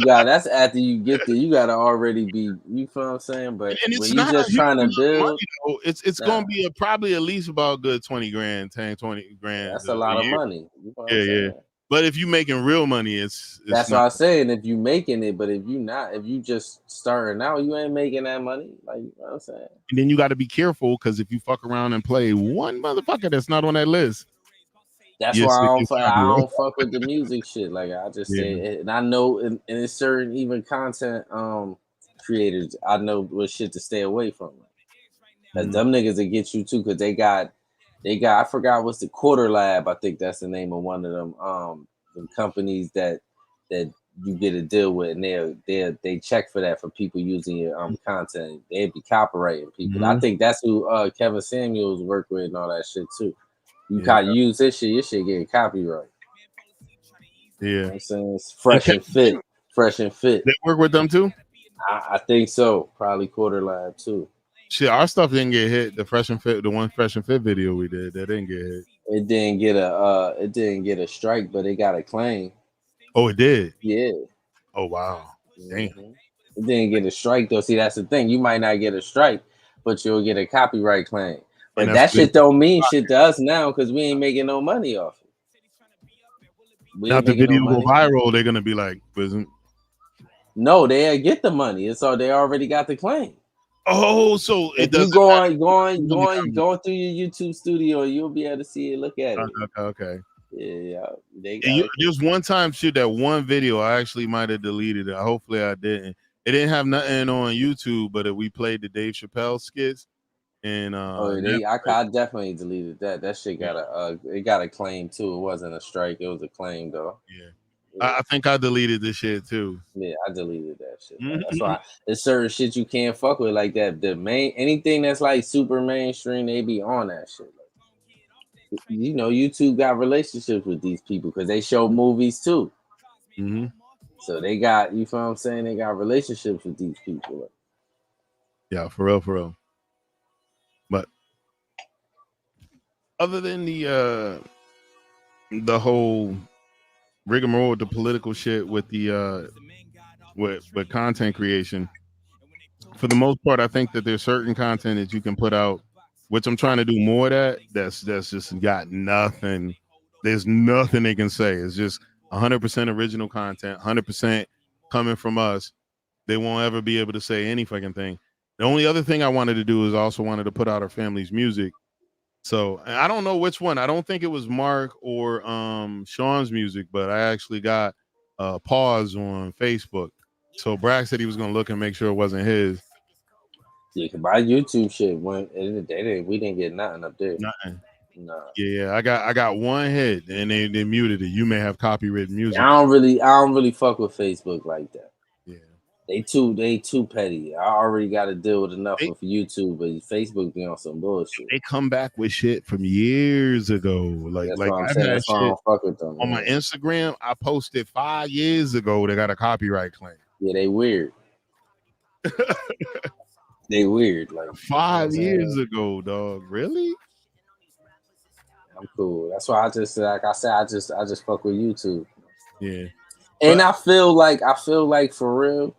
get there. You gotta already be. You feel what I'm saying? But and when you just trying to build, money, it's gonna be probably at least about a good 20 grand, 10, 20 grand. That's a lot of money. You know yeah. But if you're making real money, it's that's what I'm saying. If you making it, but if you just starting out, you ain't making that money. Like, you know what I'm saying? And then you got to be careful because if you fuck around and play one motherfucker that's not on that list. That's why I don't fuck with the music shit. Like I just say, and I know in it's certain even content creators, I know what shit to stay away from. Cause them niggas that get you too, cause they got I forgot what's the Quarter Lab. I think that's the name of one of them companies that you get a deal with, and they check for that for people using your content. They'd be copyrighting people. I think that's who Kevin Samuels worked with and all that shit too. You can't use this shit, your shit getting copyright. Yeah. You know what I'm saying? It's fresh and fit. They work with them too? I think so. Probably Quarter Lab too. Shit, our stuff didn't get hit. The Fresh and Fit, the one Fresh and Fit video we did, that didn't get hit. It didn't get a strike, but it got a claim. Oh, it did? Yeah. Oh wow. Damn. It didn't get a strike though. See, that's the thing. You might not get a strike, but you'll get a copyright claim. But that shit don't mean shit to us now because we ain't making no money off it. Now the video go viral, they're gonna be like, no, they get the money. It's all they already got the claim. Oh, so if you going through your YouTube studio, you'll be able to see it, look at it. Okay. Yeah. There's one time, shit, that one video I actually might have deleted it. Hopefully I didn't. It didn't have nothing on YouTube, but we played the Dave Chappelle skits. And I definitely deleted that. That shit got a claim too. It wasn't a strike, it was a claim though. Yeah. I think I deleted this shit too. Yeah, I deleted that shit. That's why there's certain shit you can't fuck with like that. Anything that's like super mainstream, they be on that shit. Like, you know, YouTube got relationships with these people because they show movies too. So they got, you feel what I'm saying? They got relationships with these people. Like, yeah, for real. But other than the whole rigmarole with the political shit with the with content creation, for the most part, I think that there's certain content that you can put out, which I'm trying to do more of that. That's just got nothing. There's nothing they can say. It's just 100% original content, 100% coming from us. They won't ever be able to say any fucking thing. The only other thing I wanted to do is also wanted to put out our family's music. So I don't know which one. I don't think it was Mark or Shawn's music, but I actually got pause on Facebook. So Bragg said he was gonna look and make sure it wasn't his. Yeah, my YouTube shit we didn't get nothing up there. Nothing. No. Yeah, I got one hit and they muted it. You may have copyrighted music. I don't really fuck with Facebook like that. Yeah. They too petty. I already got to deal with enough with YouTube, but Facebook be on some bullshit. They come back with shit from years ago. Like what I'm saying. That's why I don't fuck with them. On my Instagram, I posted 5 years ago. They got a copyright claim. Yeah, they weird. They weird. Like 5 years ago, dog. Really? I'm cool. That's why I just I just fuck with YouTube. Yeah. And I feel like for real,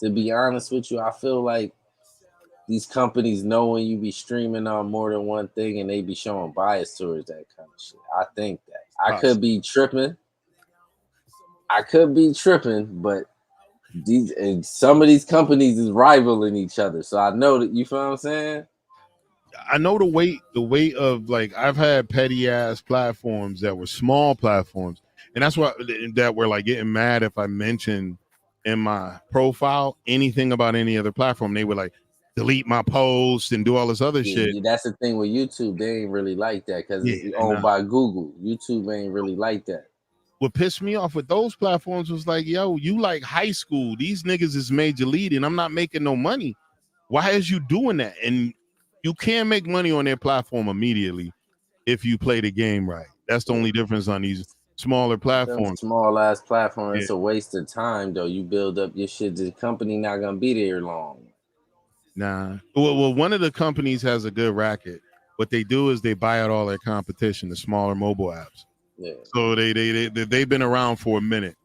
to be honest with you, I feel like these companies know when you be streaming on more than one thing and they be showing bias towards that kind of shit. I think that. I could be tripping, but some of these companies is rivaling each other. So I know that, you feel what I'm saying? I know the weight of, like, I've had petty ass platforms that were small platforms, And that's why that we're like getting mad if I mention in my profile anything about any other platform. They would like delete my post and do all this other shit. That's the thing with YouTube. They ain't really like that because it's owned by Google. YouTube ain't really like that. What pissed me off with those platforms was like, yo, you like high school. These niggas is major league and I'm not making no money. Why is you doing that? And you can make money on their platform immediately if you play the game right. That's the only difference on these smaller platforms. Small ass platform. It's a waste of time though. You build up your shit. The company not gonna be there long. Nah. Well, one of the companies has a good racket. What they do is they buy out all their competition, the smaller mobile apps. Yeah. So they've been around for a minute,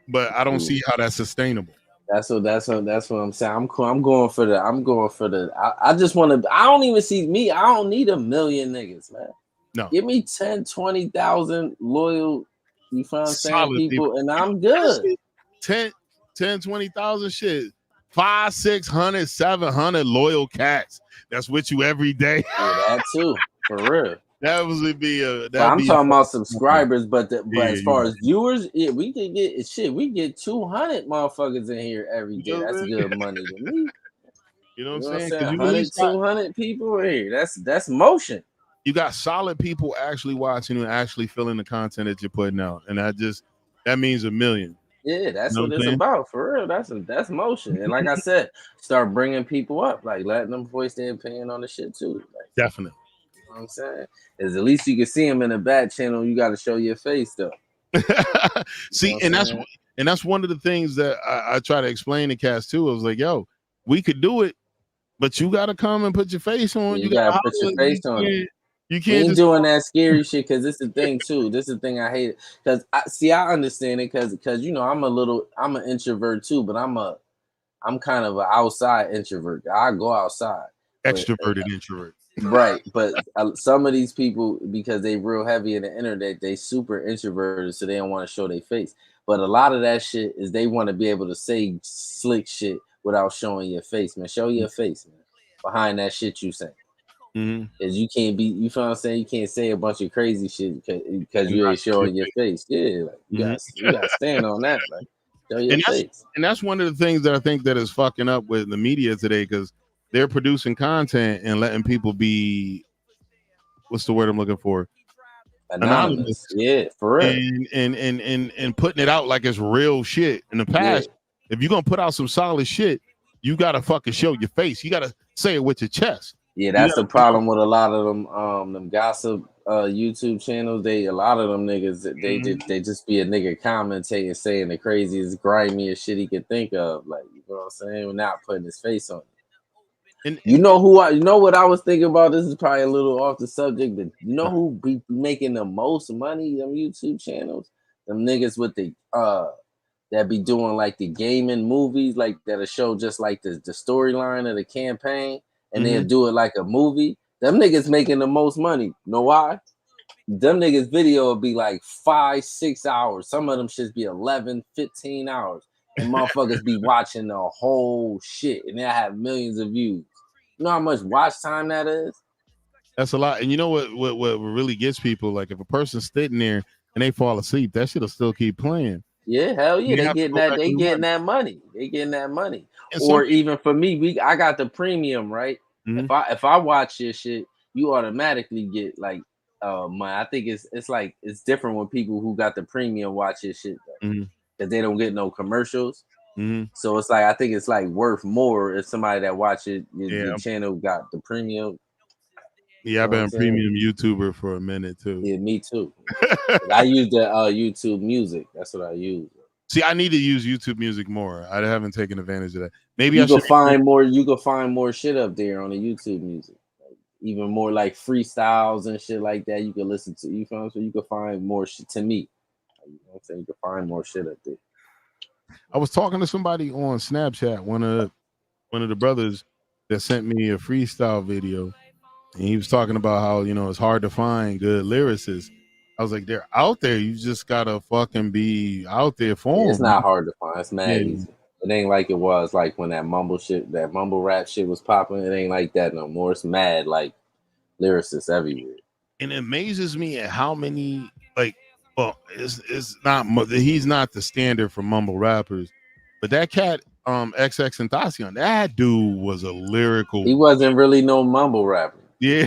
but I don't see how that's sustainable. That's what I'm saying. I'm going for the. I just want to. I don't even see me. I don't need 1 million niggas, man. No. Give me 10, 20,000 loyal. You know what I'm saying? People, and I'm good. 10, 20,000 shit. 500, 600, 700 loyal cats. That's with you every day. Yeah, that too, for real. That would be a. I'm talking about subscribers, but as far as viewers, we can get shit. We get 200 motherfuckers in here every day. That's good money to me. You know what I'm saying? 100, 200 people in here. That's motion. You got solid people actually watching and actually feeling the content that you're putting out, and that means 1 million. Yeah, that's what it's about, for real. That's motion. And like I said, start bringing people up, like letting them voice their opinion on the shit too. Like, definitely. You know what I'm saying? Is at least you can see them in a bad channel. You got to show your face though. See, and that's one of the things that I try to explain to cats too. I was like, yo, we could do it, but you got to come and put your face on. You got to put your face on it. You can't just doing that scary shit because this is the thing too. This is the thing I hate it because I understand it because you know I'm an introvert too, but I'm kind of an outside introvert. I go outside. Extroverted introvert. Right, but some of these people, because they real heavy in the internet, they super introverted, so they don't want to show their face. But a lot of that shit is they want to be able to say slick shit without showing your face, man. Show your face, man, behind that shit you say. Because you can't be, you feel what I'm saying? You can't say a bunch of crazy shit because you ain't showing your face. Yeah, like you gotta stand on that, like show your face. And that's one of the things that I think that is fucking up with the media today, because they're producing content and letting people be, what's the word I'm looking for? Anonymous. Yeah, for real. And putting it out like it's real shit. In the past, if you're gonna put out some solid shit, you gotta fucking show your face. You gotta say it with your chest. Yeah, that's the problem with a lot of them gossip YouTube channels. A lot of them niggas, they just be a nigga commentating, saying the craziest, grimiest shit he could think of. Like, you know what I'm saying? Without putting his face on it. And you know what I was thinking about? This is probably a little off the subject, but you know who be making the most money? Them YouTube channels, them niggas with the that be doing like the gaming movies, like that'll show just like the storyline of the campaign, and they'll do it like a movie. Them niggas making the most money. You know why? Them niggas video will be like 5-6 hours. Some of them should be 11, 15 hours. And motherfuckers be watching the whole shit, and they have millions of views. You know how much watch time that is? That's a lot. And you know what really gets people? Like if a person's sitting there and they fall asleep, that shit'll still keep playing. Yeah, hell yeah, they getting that money. They getting that money. Or even for me, I got the premium, right? If I watch your shit, you automatically get like money. I think it's different when people who got the premium watch your shit though. Because they don't get no commercials. So it's like, I think it's like worth more if somebody that watches your channel got the premium. Yeah, I've been a premium YouTuber for a minute too. Yeah, me too. I use the YouTube Music. That's what I use. See, I need to use YouTube Music more. I haven't taken advantage of that. Maybe you can find more. You can find more shit up there on the YouTube Music. Like, even more like freestyles and shit like that. You can listen to. You feel so you can find more shit to me. You know what I'm saying? You can find more shit up there. I was talking to somebody on Snapchat, one of the brothers that sent me a freestyle video, and he was talking about how, you know, it's hard to find good lyricists. I was like, they're out there. You just gotta fucking be out there for them. It's not hard to find. It's mad easy. It ain't like it was like when that mumble rap shit was popping. It ain't like that no more. It's mad like lyricists everywhere. And it amazes me at how many, like, Well, it's not. He's not the standard for mumble rappers, but that cat, XX Tentacion, that dude was a lyrical. He wasn't really no mumble rapper. Yeah,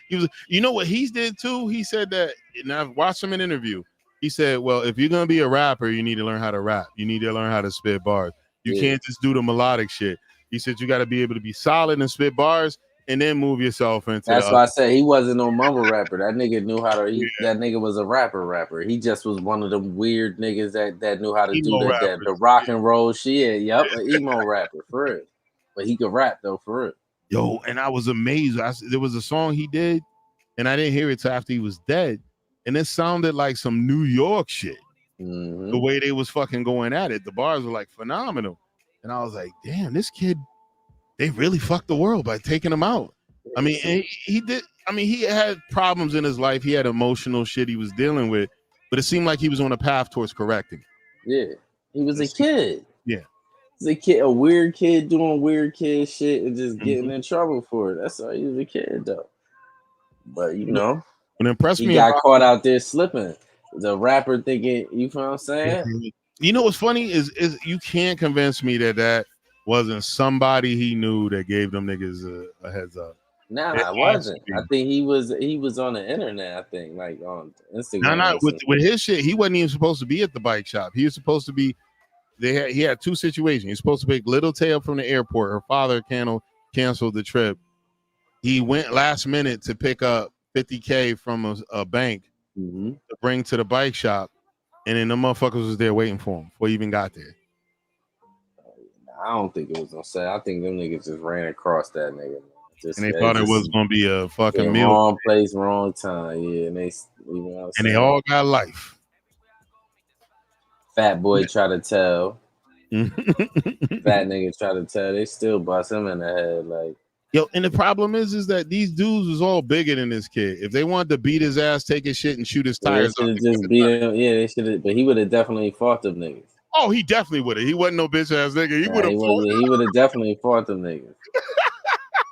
he was. You know what he did too? He said that, and I've watched him in an interview. He said, "Well, if you're gonna be a rapper, you need to learn how to rap. You need to learn how to spit bars. You can't just do the melodic shit." He said you got to be able to be solid and spit bars, and then move yourself into. That's why I said he wasn't no mumble rapper. That nigga knew how to. That nigga was a rapper. He just was one of them weird niggas that knew how to do the rock and roll shit. Yup, an emo rapper for real. But he could rap though for real. Yo, and I was amazed. There was a song he did, and I didn't hear it till after he was dead, and it sounded like some New York shit. The way they was fucking going at it, the bars were like phenomenal, and I was like, damn, this kid, they really fucked the world by taking him out. I mean, he did. I mean, he had problems in his life. He had emotional shit he was dealing with, but it seemed like he was on a path towards correcting. Yeah, he was a kid. Yeah. A weird kid doing weird kid shit and just getting in trouble for it. That's why he was a kid though. But you know, what impressed me, he got caught out there slipping. The rapper thinking, you know what I'm saying? You know what's funny is you can't convince me that wasn't somebody he knew that gave them niggas a heads up. Nah, it wasn't. I think he was on the internet. I think like on Instagram. Nah, with his shit, he wasn't even supposed to be at the bike shop. He was supposed to be. He had two situations. He's supposed to pick Little Tail from the airport. Her father canceled the trip. He went last minute to pick up $50K from a bank to bring to the bike shop, and then the motherfuckers was there waiting for him before he even got there. I don't think it was on set. I think them niggas just ran across that nigga. And they thought it was gonna be a fucking meal. Wrong place, wrong time. Yeah, and they, you know what I'm saying? They all got life. Fat boy try to tell. Fat nigga try to tell. They still bust him in the head. Like, yo, and the problem is that these dudes was all bigger than this kid. If they wanted to beat his ass, take his shit, and shoot his tires, they just beat him. Yeah, they should have. But he would have definitely fought them niggas. Oh, he definitely would have. He wasn't no bitch ass nigga. He would have definitely fought them niggas.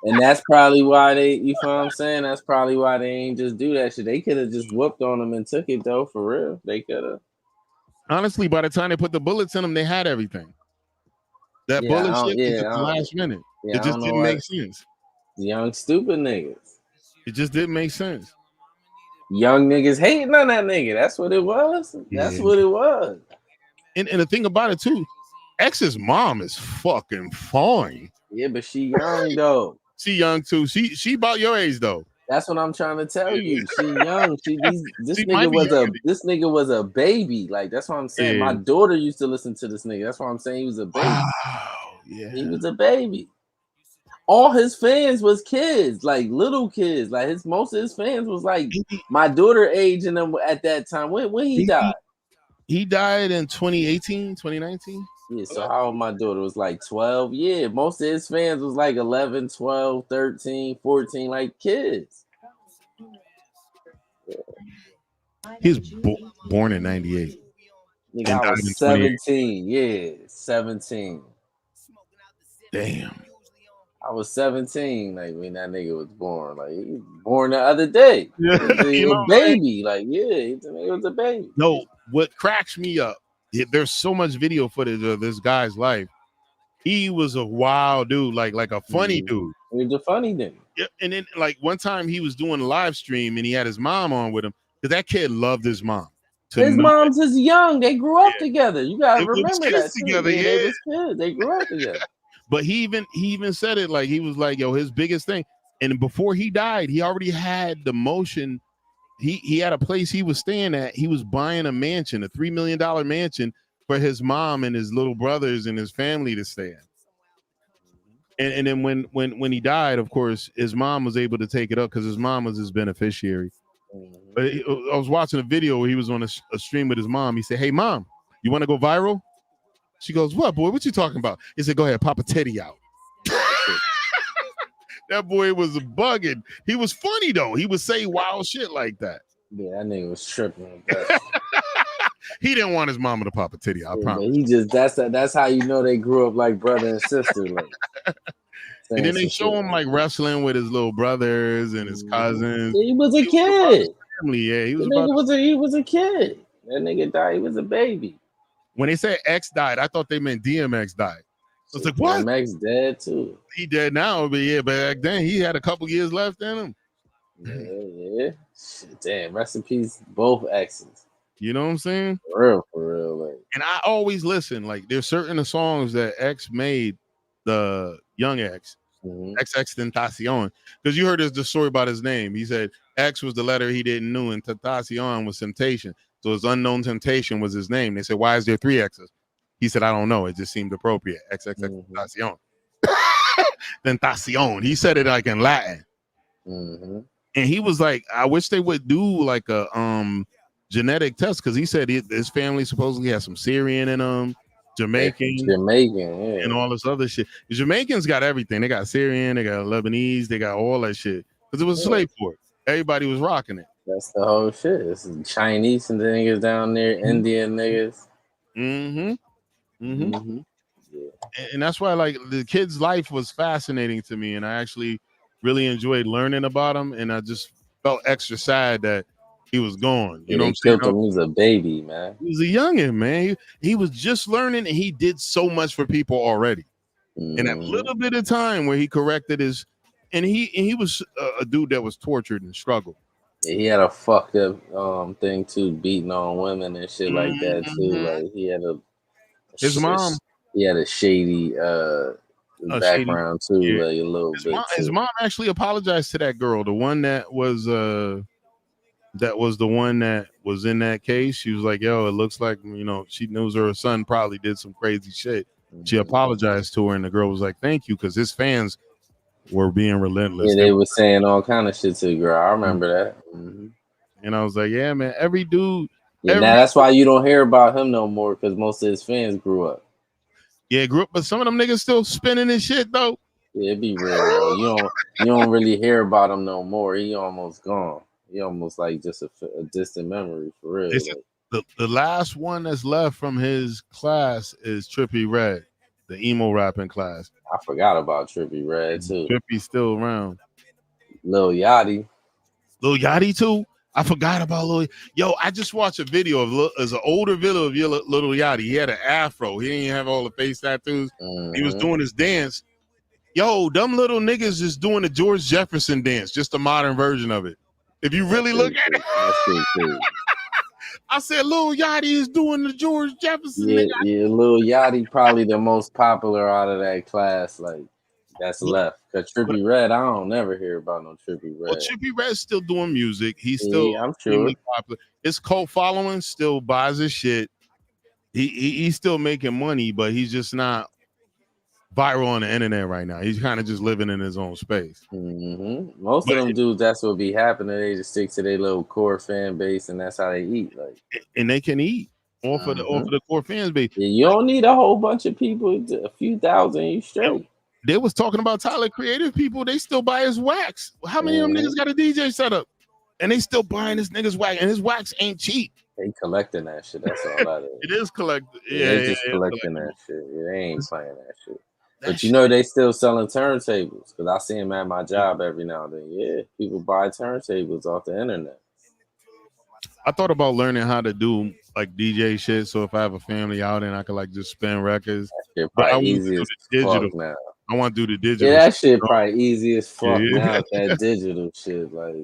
And that's probably why you know what I'm saying? That's probably why they ain't just do that shit. They could have just whooped on them and took it though, for real. They could have. Honestly, by the time they put the bullets in them, they had everything. That bullet shit was at the last minute. It just didn't make sense. Young stupid niggas. It just didn't make sense. Young niggas hating on that nigga. That's what it was. That's what it was. And the thing about it too, X's mom is fucking fine. Yeah, but she young though. She young too. She about your age though. That's what I'm trying to tell you. She young. This nigga was a baby. Like that's what I'm saying. Yeah. My daughter used to listen to this nigga. That's what I'm saying. He was a baby. Wow. Yeah. He was a baby. All his fans was kids, like little kids. Like most of his fans was like my daughter age and them at that time. When he died? He died in 2018, 2019. Yeah, so how old my daughter was like 12? Yeah, most of his fans was like 11, 12, 13, 14, like kids. Yeah. He was born in 98. Nigga, I was 17. Yeah, 17. Damn. I was 17, like when that nigga was born. Like he was born the other day. He was a baby. Like, yeah, he was a baby. No, what cracks me up, there's so much video footage of this guy's life. He was a wild dude, like a funny dude. He was a funny dude. Yeah, and then like one time he was doing a live stream and he had his mom on with him because that kid loved his mom. His mom's is young. They grew up together. You gotta remember that together. Yeah, they was kids. They grew up together. But he even said it like he was like, yo, his biggest thing. And before he died, he already had the motion. He had a place he was staying at. He was buying a mansion, a $3 million mansion for his mom and his little brothers and his family to stay in. And then when he died, of course, his mom was able to take it up because his mom was his beneficiary. But I was watching a video where he was on a stream with his mom. He said, hey, mom, you want to go viral? She goes, what, boy? What you talking about? He said, go ahead, pop a titty out. That boy was bugging. He was funny, though. He would say wild shit like that. Yeah, that nigga was tripping. He didn't want his mama to pop a titty out, I promise. He just, that's how you know they grew up like brother and sister. Like, and then they show him like wrestling with his little brothers and his cousins. He was a kid. Family, yeah, he was a kid. That nigga died. He was a baby. When they said X died, I thought they meant DMX died. I was like, what? DMX dead too. He dead now, but yeah, back then he had a couple years left in him. Yeah. Shit, damn. Rest in peace, both exes. You know what I'm saying? For real. Like. And I always listen. Like, there's certain songs that X made, the young X, XX Tentacion, because you heard the story about his name. He said X was the letter he didn't know, and Tentacion was temptation. So his unknown temptation was his name. They said, why is there 3 X's? He said, I don't know. It just seemed appropriate. XXX Tentacion. Tentacion. He said it like in Latin. And he was like, I wish they would do like a genetic test, because he said his family supposedly has some Syrian in them, Jamaican, and all this other shit. The Jamaicans got everything. They got Syrian, they got Lebanese, they got all that shit, because it was a slave port. Everybody was rocking it. That's the whole shit. It's Chinese and the niggas down there, Indian niggas. And that's why, like, the kid's life was fascinating to me, and I actually really enjoyed learning about him, and I just felt extra sad that he was gone. You know what I'm saying? He was a baby, man. He was a youngin', man. He was just learning, and he did so much for people already. In that little bit of time where he corrected his, and he was a dude that was tortured and struggled. Yeah, he had a fucked up thing too, beating on women and shit like that too. Like he had his mom. He had a shady background too, like a little bit. His mom actually apologized to that girl, the one that was the one that was in that case. She was like, yo, it looks like, you know, she knows her son probably did some crazy shit. She apologized to her, and the girl was like, thank you, because his fans were being relentless. Yeah, they were saying all kind of shit to the girl. I remember that. And I was like, yeah, man, every dude. Now that's why you don't hear about him no more, because most of his fans grew up. Yeah, grew up, but some of them niggas still spinning his shit though. Yeah, it be real though. You don't really hear about him no more. He almost gone. He almost like just a distant memory for real. The last one that's left from his class is Trippie Redd, the emo rapping class. I forgot about Trippie Redd too. Trippie's still around. Lil Yachty too. I forgot about Lil. Yo, I just watched a video of as an older video of Lil Yachty. He had an afro. He didn't have all the face tattoos. He was doing his dance. Yo, them little niggas is doing the George Jefferson dance, just a modern version of it. If you really look at it, I said Lil Yachty is doing the George Jefferson. Yeah, Lil Yachty probably the most popular out of that class. Like that's left. Cause Trippie Redd, I don't never hear about no Trippie Redd. Well, Trippie Redd's still doing music. He's still I'm sure popular. His cult following still buys his shit. He's still making money, but he's just not viral on the internet right now. He's kind of just living in his own space. Most of them dudes, that's what be happening. They just stick to their little core fan base, and that's how they eat. Like, and they can eat off of the core fans base. Yeah, you don't need a whole bunch of people, a few thousand, you straight. They was talking about Tyler Creative people. They still buy his wax. How many of them niggas got a DJ setup? And they still buying this nigga's wax, and his wax ain't cheap. They collecting that shit. That's all that is. It is collecting. Yeah, they just collecting that shit. Yeah, they ain't playing that shit. But you know they still selling turntables, because I see them at my job every now and then. Yeah, people buy turntables off the internet. I thought about learning how to do like DJ shit, so if I have a family out and I could like just spin records. That shit probably easy as fuck now. I want to do the digital. Yeah, that shit probably easy as fuck now. That digital shit, like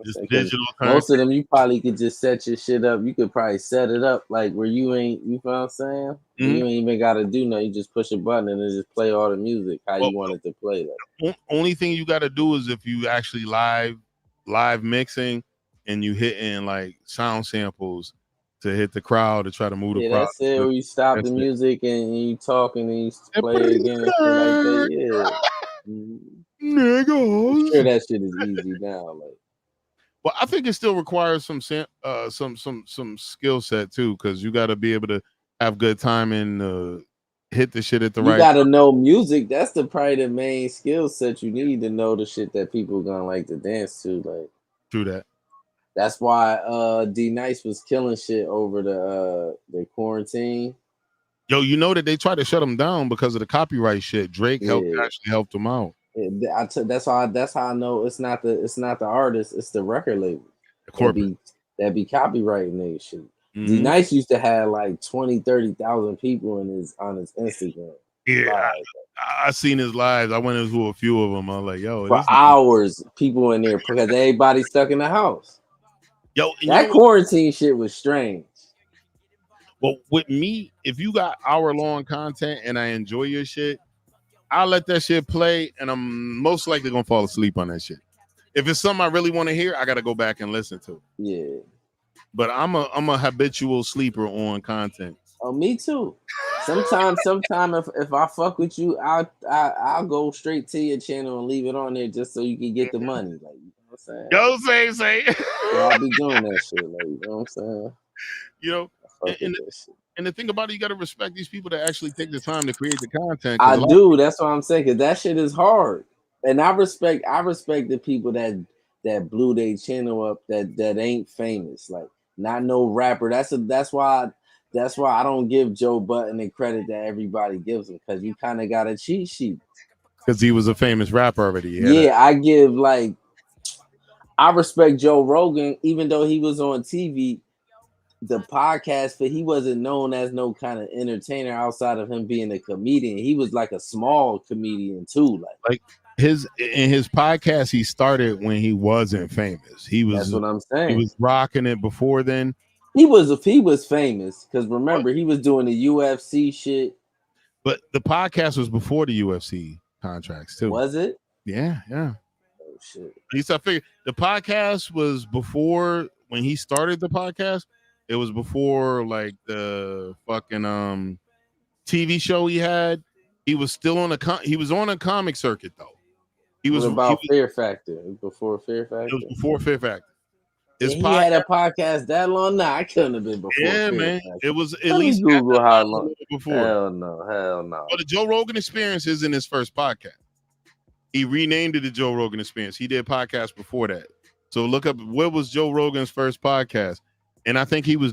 just digital. Most of them, you probably could just set your shit up. You could probably set it up like where you ain't. You know what I'm saying? You ain't even got to do nothing. You just push a button and it just play all the music how you want it to play. Like. Only thing you got to do is if you actually live mixing and you hitting like sound samples to hit the crowd to try to move the crowd. That's it. Where you stop the music and you talk and then you play it again and shit like that. Yeah. Niggas. I'm sure that shit is easy now. Like, well, I think it still requires some skill set too, because you got to be able to have good timing, hit the shit at the right. You got to know music. That's probably the main skill set you need to know the shit that people gonna like to dance to. Like, true that. That's why D Nice was killing shit over the quarantine. Yo, you know that they tried to shut him down because of the copyright shit. Drake actually helped him out. That's how I know it's not the artist, it's the record label. That be copywriting nigga shit. D Nice used to have like 20,000-30,000 people on his Instagram. Yeah, I seen his lives. I went into a few of them. I was like, yo, for hours, people in there because everybody stuck in the house. Yo, that quarantine shit was strange. Well, with me, if you got hour-long content and I enjoy your shit, I'll let that shit play, and I'm most likely gonna fall asleep on that shit. If it's something I really want to hear, I gotta go back and listen to it. Yeah. But I'm a habitual sleeper on content. Oh, me too. Sometime if I fuck with you, I'll go straight to your channel and leave it on there just so you can get the money. Like, you know what I'm Yo, saying? say. Yeah, I'll be doing that shit. Like, you know what I'm saying? You know, and the thing about it, you got to respect these people that actually take the time to create the content. I do. That's what I'm saying. Cause that shit is hard, and I respect the people that blew their channel up that ain't famous. Like, not no rapper. That's why I don't give Joe Budden the credit that everybody gives him, because you kind of got a cheat sheet. Because he was a famous rapper already. Yeah, I respect Joe Rogan, even though he was on TV. The podcast, but he wasn't known as no kind of entertainer outside of him being a comedian. He was like a small comedian too. Like in his podcast, he started when he wasn't famous. That's what I'm saying. He was rocking it before then. He was famous because remember he was doing the UFC shit. But the podcast was before the UFC contracts too. Was it? Yeah. Oh shit. At least I figured the podcast was before when he started the podcast. It was before like the fucking TV show he had. He was still on he was on a comic circuit though. Fear Factor? Before Fear Factor? It was before Fear Factor. He had a podcast that long? Nah, I couldn't have been before. Yeah, Fear man. Factor. It was at Let least me Google how long before. Hell no. But the Joe Rogan Experience isn't his first podcast. He renamed it the Joe Rogan Experience. He did podcasts before that. So look up what was Joe Rogan's first podcast. And I think he was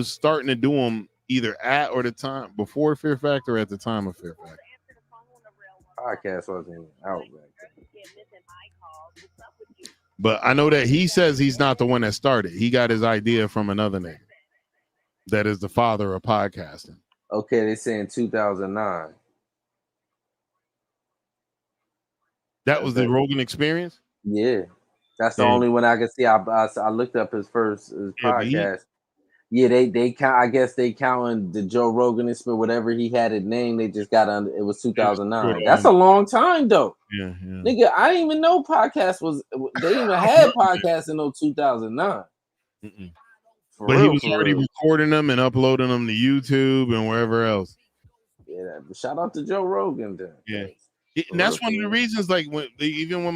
starting to do them either at or the time before Fear Factor or at the time of Fear Factor. Podcast wasn't out back then. But I know that he says he's not the one that started. He got his idea from another nigga that is the father of podcasting. Okay, they're saying 2009. That was the Rogan Experience? Yeah. That's the only one I can see. I looked up his podcast. They count. I guess they counting the Joe Rogan Experience, whatever he had it named. They just got under. It was 2009. That's a long time though. Yeah. Nigga, I didn't even know podcast was. They even had podcasts in 2009. But he was already recording them and uploading them to YouTube and wherever else. Yeah, but shout out to Joe Rogan then. Yeah, and that's one of the reasons. Like when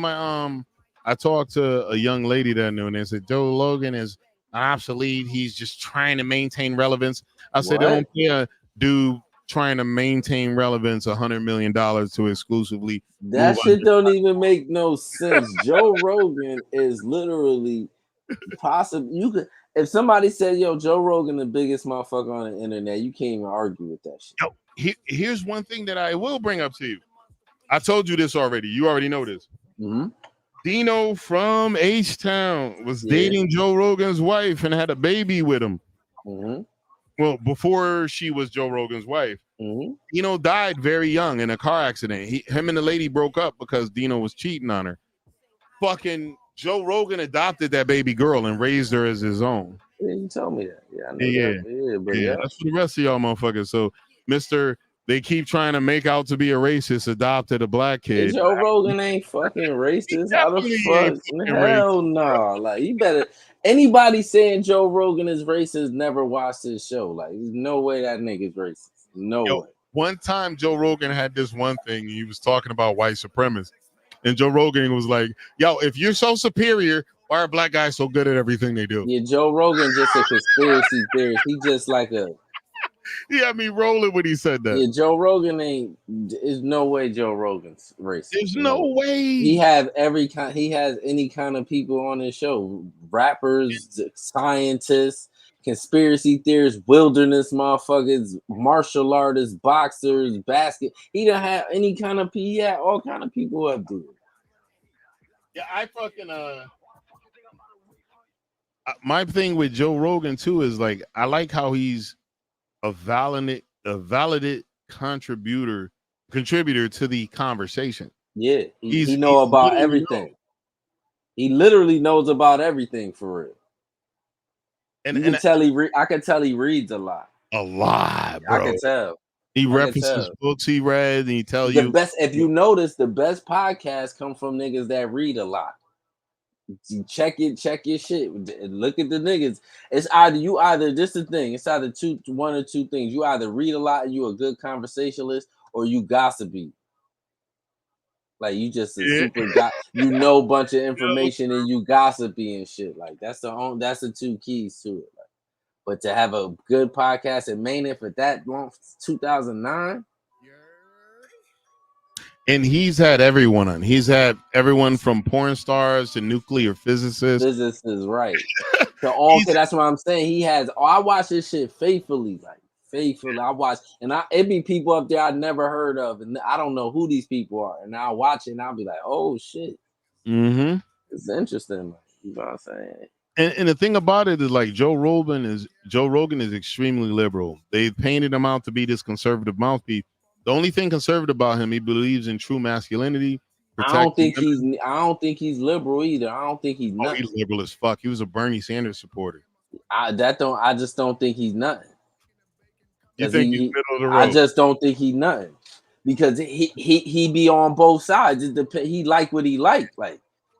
my I talked to a young lady that I knew, and they said Joe Rogan is obsolete. He's just trying to maintain relevance. I said, don't pay a dude trying to maintain relevance $100 million to exclusively. That shit don't even make no sense. Joe Rogan is literally possible. You could, if somebody said, "Yo, Joe Rogan the biggest motherfucker on the internet," you can't even argue with that shit. Yo, here's one thing that I will bring up to you. I told you this already. You already know this. Mm-hmm. Dino from H-Town was dating Joe Rogan's wife and had a baby with him. Mm-hmm. Well, before she was Joe Rogan's wife. Mm-hmm. Dino died very young in a car accident. Him and the lady broke up because Dino was cheating on her. Fucking Joe Rogan adopted that baby girl and raised her as his own. Yeah, you told me that. Yeah, I know that. Yeah, that's for the rest of y'all motherfuckers. So, they keep trying to make out to be a racist, adopted a black kid. Joe Rogan ain't fucking racist. How the fuck? Hell no. Like, you better. Anybody saying Joe Rogan is racist never watched his show. Like, there's no way that nigga's racist. No way. One time, Joe Rogan had this one thing. He was talking about white supremacists. And Joe Rogan was like, yo, if you're so superior, why are black guys so good at everything they do? Yeah, Joe Rogan just a conspiracy theorist. He just like a... He had me rolling when he said that. Yeah, Joe Rogan ain't... There's no way Joe Rogan's racist. There's no way. He has any kind of people on his show. Rappers, scientists, conspiracy theorists, wilderness motherfuckers, martial artists, boxers, basket. He don't have any kind of... He had all kind of people up there. Yeah, I fucking my thing with Joe Rogan too is like I like how he's a validated contributor to the conversation. Yeah, he He's know about literally everything. He literally knows about everything for real. And you can tell I can tell he reads a lot. A lot, bro. I can tell. He references books he read, and he tells you best. If you notice, the best podcasts come from niggas that read a lot. You check your shit. Look at the niggas. It's either this is the thing. It's either one or two things. You either read a lot and you a good conversationalist, or you gossipy. Like you just a super guy. You know a bunch of information and you gossipy and shit. Like that's the two keys to it. Like, but to have a good podcast and maintain it for that long, 2009. And he's had everyone on. He's had everyone from porn stars to nuclear physicists. Right. So all that's what I'm saying. He has. I watch this shit faithfully, like faithfully. I watch, and it be people up there I never heard of, and I don't know who these people are. And I watch it, and I'll be like, oh shit, it's interesting. You know what I'm saying? And the thing about it is, like Joe Rogan is extremely liberal. They painted him out to be this conservative mouthpiece. The only thing conservative about him, he believes in true masculinity. I don't think he's liberal either. I don't think he's nothing. He's liberal as fuck. He was a Bernie Sanders supporter. I just don't think he's nothing. You think he's middle of the road? I just don't think he's nothing because he be on both sides. It depends. He like what he like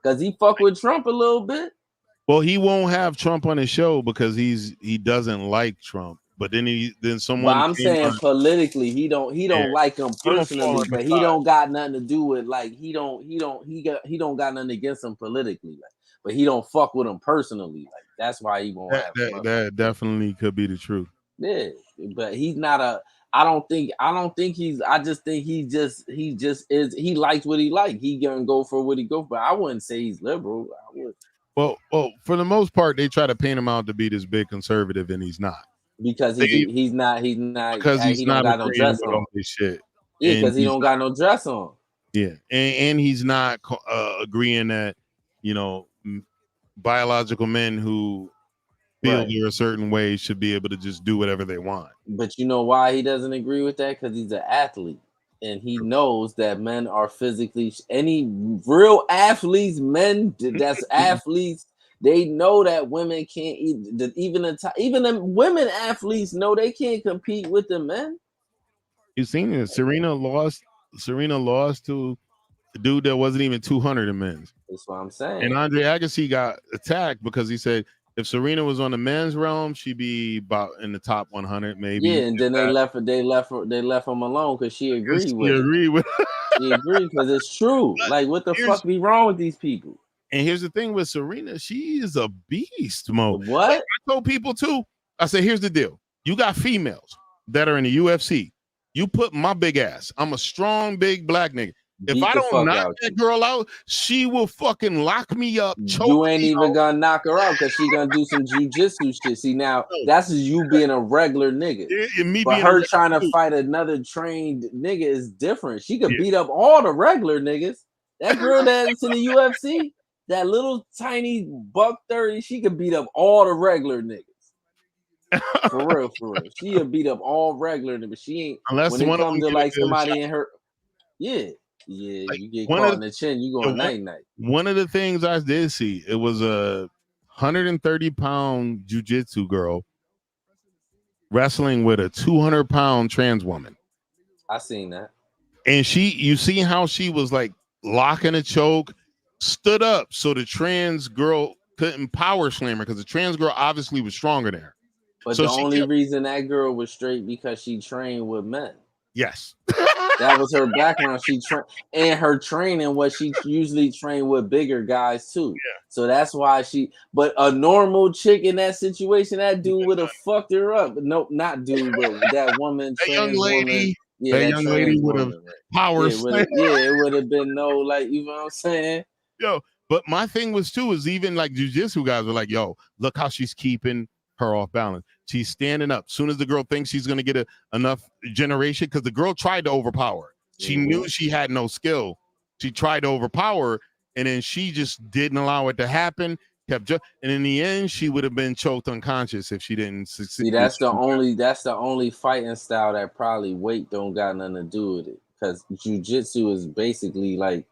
because he fuck with Trump a little bit. Well, he won't have Trump on his show because he doesn't like Trump. But then someone. Well, I'm saying politically, he don't like him personally, but he don't got nothing to do with like he don't got nothing against him politically, like, but he don't fuck with him personally, like that's why he won't have fun. That definitely could be the truth. Yeah, but he's not a. I just think he just is. He likes what he like. He gonna go for what he go for. I wouldn't say he's liberal. I would. Well, for the most part, they try to paint him out to be this big conservative, and he's not. Because he's not because he don't got no dress on. This shit. Yeah, because he don't got no dress on. Yeah, and he's not agreeing that biological men who feel they're a certain way should be able to just do whatever they want. But you know why he doesn't agree with that? Because he's an athlete, and he knows that men are physically any real athletes, men that's athletes. They know that women can't even the women athletes know they can't compete with the men. You seen it? Serena lost to a dude that wasn't even 200 in men's. That's what I'm saying. And Andre Agassi got attacked because he said if Serena was on the men's realm, she'd be about in the top 100, maybe. Yeah, and then they left him alone because she agreed with it. She agreed because it's true. Like, what the fuck be wrong with these people? And here's the thing with Serena, she is a beast, Mo. What? Like I told people too. I said, here's the deal. You got females that are in the UFC. You put my big ass. I'm a strong, big black nigga. If I don't knock that girl out, she will fucking lock me up. You ain't even gonna knock her out because she gonna do some jujitsu shit. See, now that's you being a regular nigga. But her trying to fight another trained nigga is different. She could beat up all the regular niggas. That girl that's in the UFC. That little tiny $130, she could beat up all the regular niggas. For real. She'll beat up all regular niggas. She ain't unless when it comes to like somebody in her. Yeah, like, you get caught in the chin, you going night. One of the things I did see, it was a 130-pound jiu-jitsu girl wrestling with a 200-pound trans woman. I seen that. And you see how she was like locking a choke. Stood up so the trans girl couldn't power slam her because the trans girl obviously was stronger than her. But so the only reason that girl was straight because she trained with men. Yes. That was her background. And her training was she usually trained with bigger guys too. Yeah. So that's why but a normal chick in that situation, that dude would have fucked her up. Nope, not dude, but that woman, that young lady. Woman. Yeah, that young lady would have power slammed. Yeah, it would have been no, like, you know what I'm saying? Yo, but my thing was too is even like jiu-jitsu guys were like, yo, look how she's keeping her off balance. She's standing up. Soon as the girl thinks she's gonna get enough generation, because the girl tried to overpower her. She knew she had no skill. She tried to overpower her, and then she just didn't allow it to happen. and in the end, she would have been choked unconscious if she didn't succeed. See, that's the only fighting style that probably weight don't got nothing to do with it. Because jiu-jitsu is basically like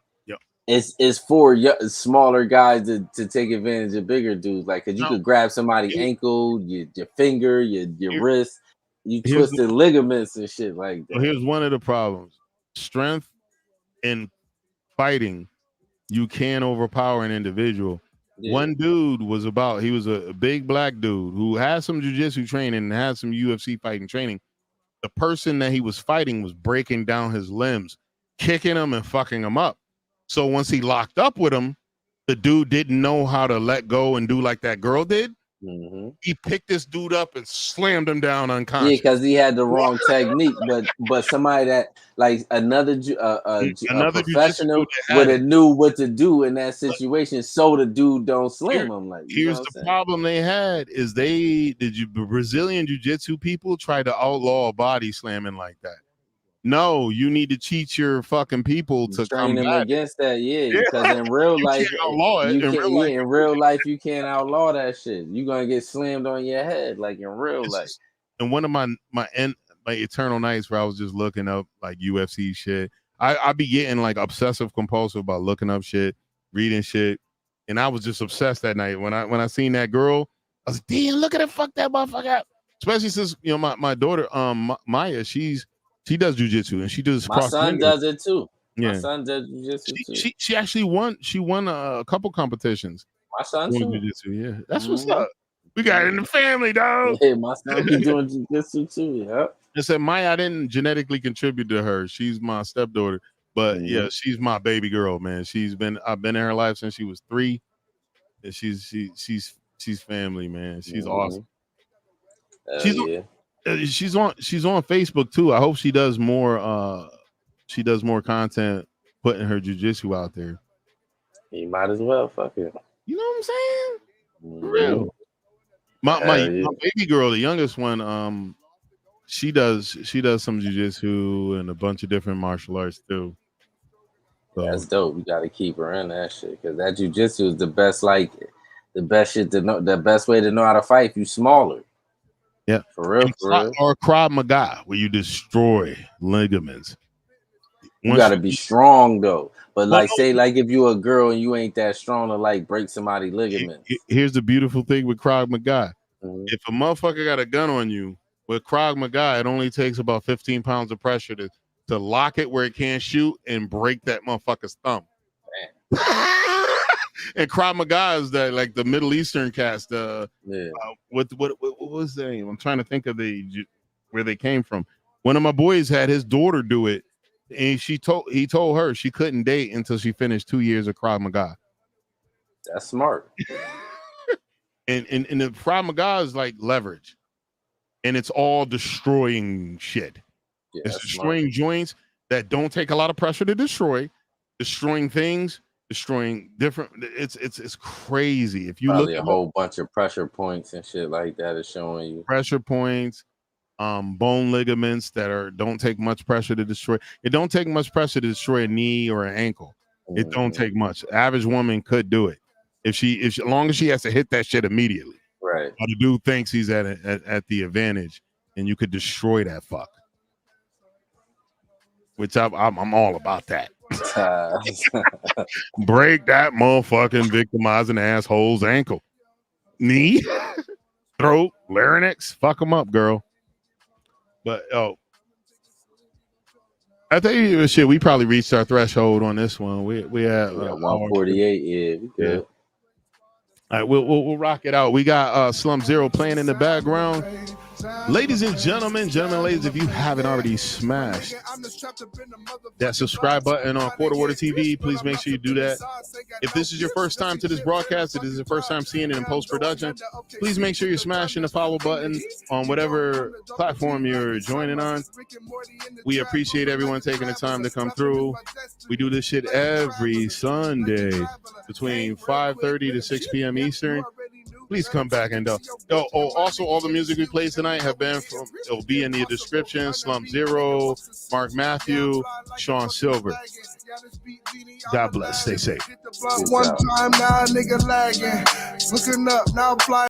it's for smaller guys to take advantage of bigger dudes. Like, cause you could grab somebody's ankle, your finger, your wrist, you twisted ligaments and shit like that. Here's one of the problems: strength in fighting, you can overpower an individual. Yeah. One dude was he was a big black dude who had some jiu-jitsu training and had some UFC fighting training. The person that he was fighting was breaking down his limbs, kicking him and fucking him up. So once he locked up with him, the dude didn't know how to let go and do like that girl did. Mm-hmm. He picked this dude up and slammed him down unconscious. Yeah, because he had the wrong technique. But somebody that like another professional would have knew what to do in that situation, so the dude don't slam him. Like, here's the problem they had is the Brazilian jiu-jitsu people tried to outlaw body slamming like that. No, you need to teach your fucking people to train them against that. Yeah, because in real life, in real life, you can't outlaw that shit. You're gonna get slammed on your head, like in real life. And one of my eternal nights where I was just looking up like UFC shit, I be getting like obsessive compulsive about looking up shit, reading shit, and I was just obsessed that night when I seen that girl. I was like, damn, look at her, fuck that motherfucker up. Especially since my daughter Maya, she does jujitsu and she does. My son does it too. Yeah. My son does jujitsu too. She actually won. She won a couple competitions. My son too. Jiu-jitsu, yeah. That's what's up. We got it in the family, dog. Yeah, my son be doing jujitsu too. Yeah. I said Maya, I didn't genetically contribute to her. She's my stepdaughter, but yeah, she's my baby girl, man. I've been in her life since she was 3, and she's family, man. She's awesome. She's on Facebook too. I hope she does more content putting her jiu-jitsu out there. You might as well, fuck it. You know what I'm saying? For real. My baby girl, the youngest one, she does some jiu-jitsu and a bunch of different martial arts too. So. That's dope. You got to keep her in that shit because that jiu-jitsu is the best shit to know. The best way to know how to fight if you smaller. Yeah, for real. Or Krav Maga, where you destroy ligaments. You got to be strong though. But say if you a girl and you ain't that strong to like break somebody's ligaments. Here's the beautiful thing with Krav Maga: if a motherfucker got a gun on you with Krav Maga, it only takes about 15 pounds of pressure to lock it where it can't shoot and break that motherfucker's thumb. And Krav Maga is that like the Middle Eastern cast. What was their name? I'm trying to think of where they came from. One of my boys had his daughter do it, and he told her she couldn't date until she finished 2 years of Krav Maga. That's smart. and the Krav Maga is like leverage, and it's all destroying shit. Yeah, it's destroying joints that don't take a lot of pressure to destroying things. Destroying different, it's crazy. If you probably look a whole bunch of pressure points and shit like that is showing you pressure points, bone ligaments that don't take much pressure to destroy. It don't take much pressure to destroy a knee or an ankle. It don't take much. Average woman could do it if as long as she has to hit that shit immediately. Right. But the dude thinks he's at the advantage, and you could destroy that fuck. Which I'm all about that. Break that motherfucking victimizing asshole's ankle, knee, throat, larynx. Fuck them up, girl. But I tell you shit. We probably reached our threshold on this one. We had 148. Yeah, we good. All right, we'll rock it out. We got Slumpzero playing in the background. Ladies and gentlemen, ladies, if you haven't already smashed that subscribe button on Quarter Water TV, please make sure you do that. If this is your first time to this broadcast, if this is your first time seeing it in post-production, please make sure you're smashing the follow button on whatever platform you're joining on. We appreciate everyone taking the time to come through. We do this shit every Sunday between 5:30 to 6 p.m. Eastern. Please come back and also all the music we play tonight it'll be in the description. Slumpzero, Mark Matthew, Shawn Silver. God bless. Stay safe. One time now, nigga lagging. Looking up now, fly.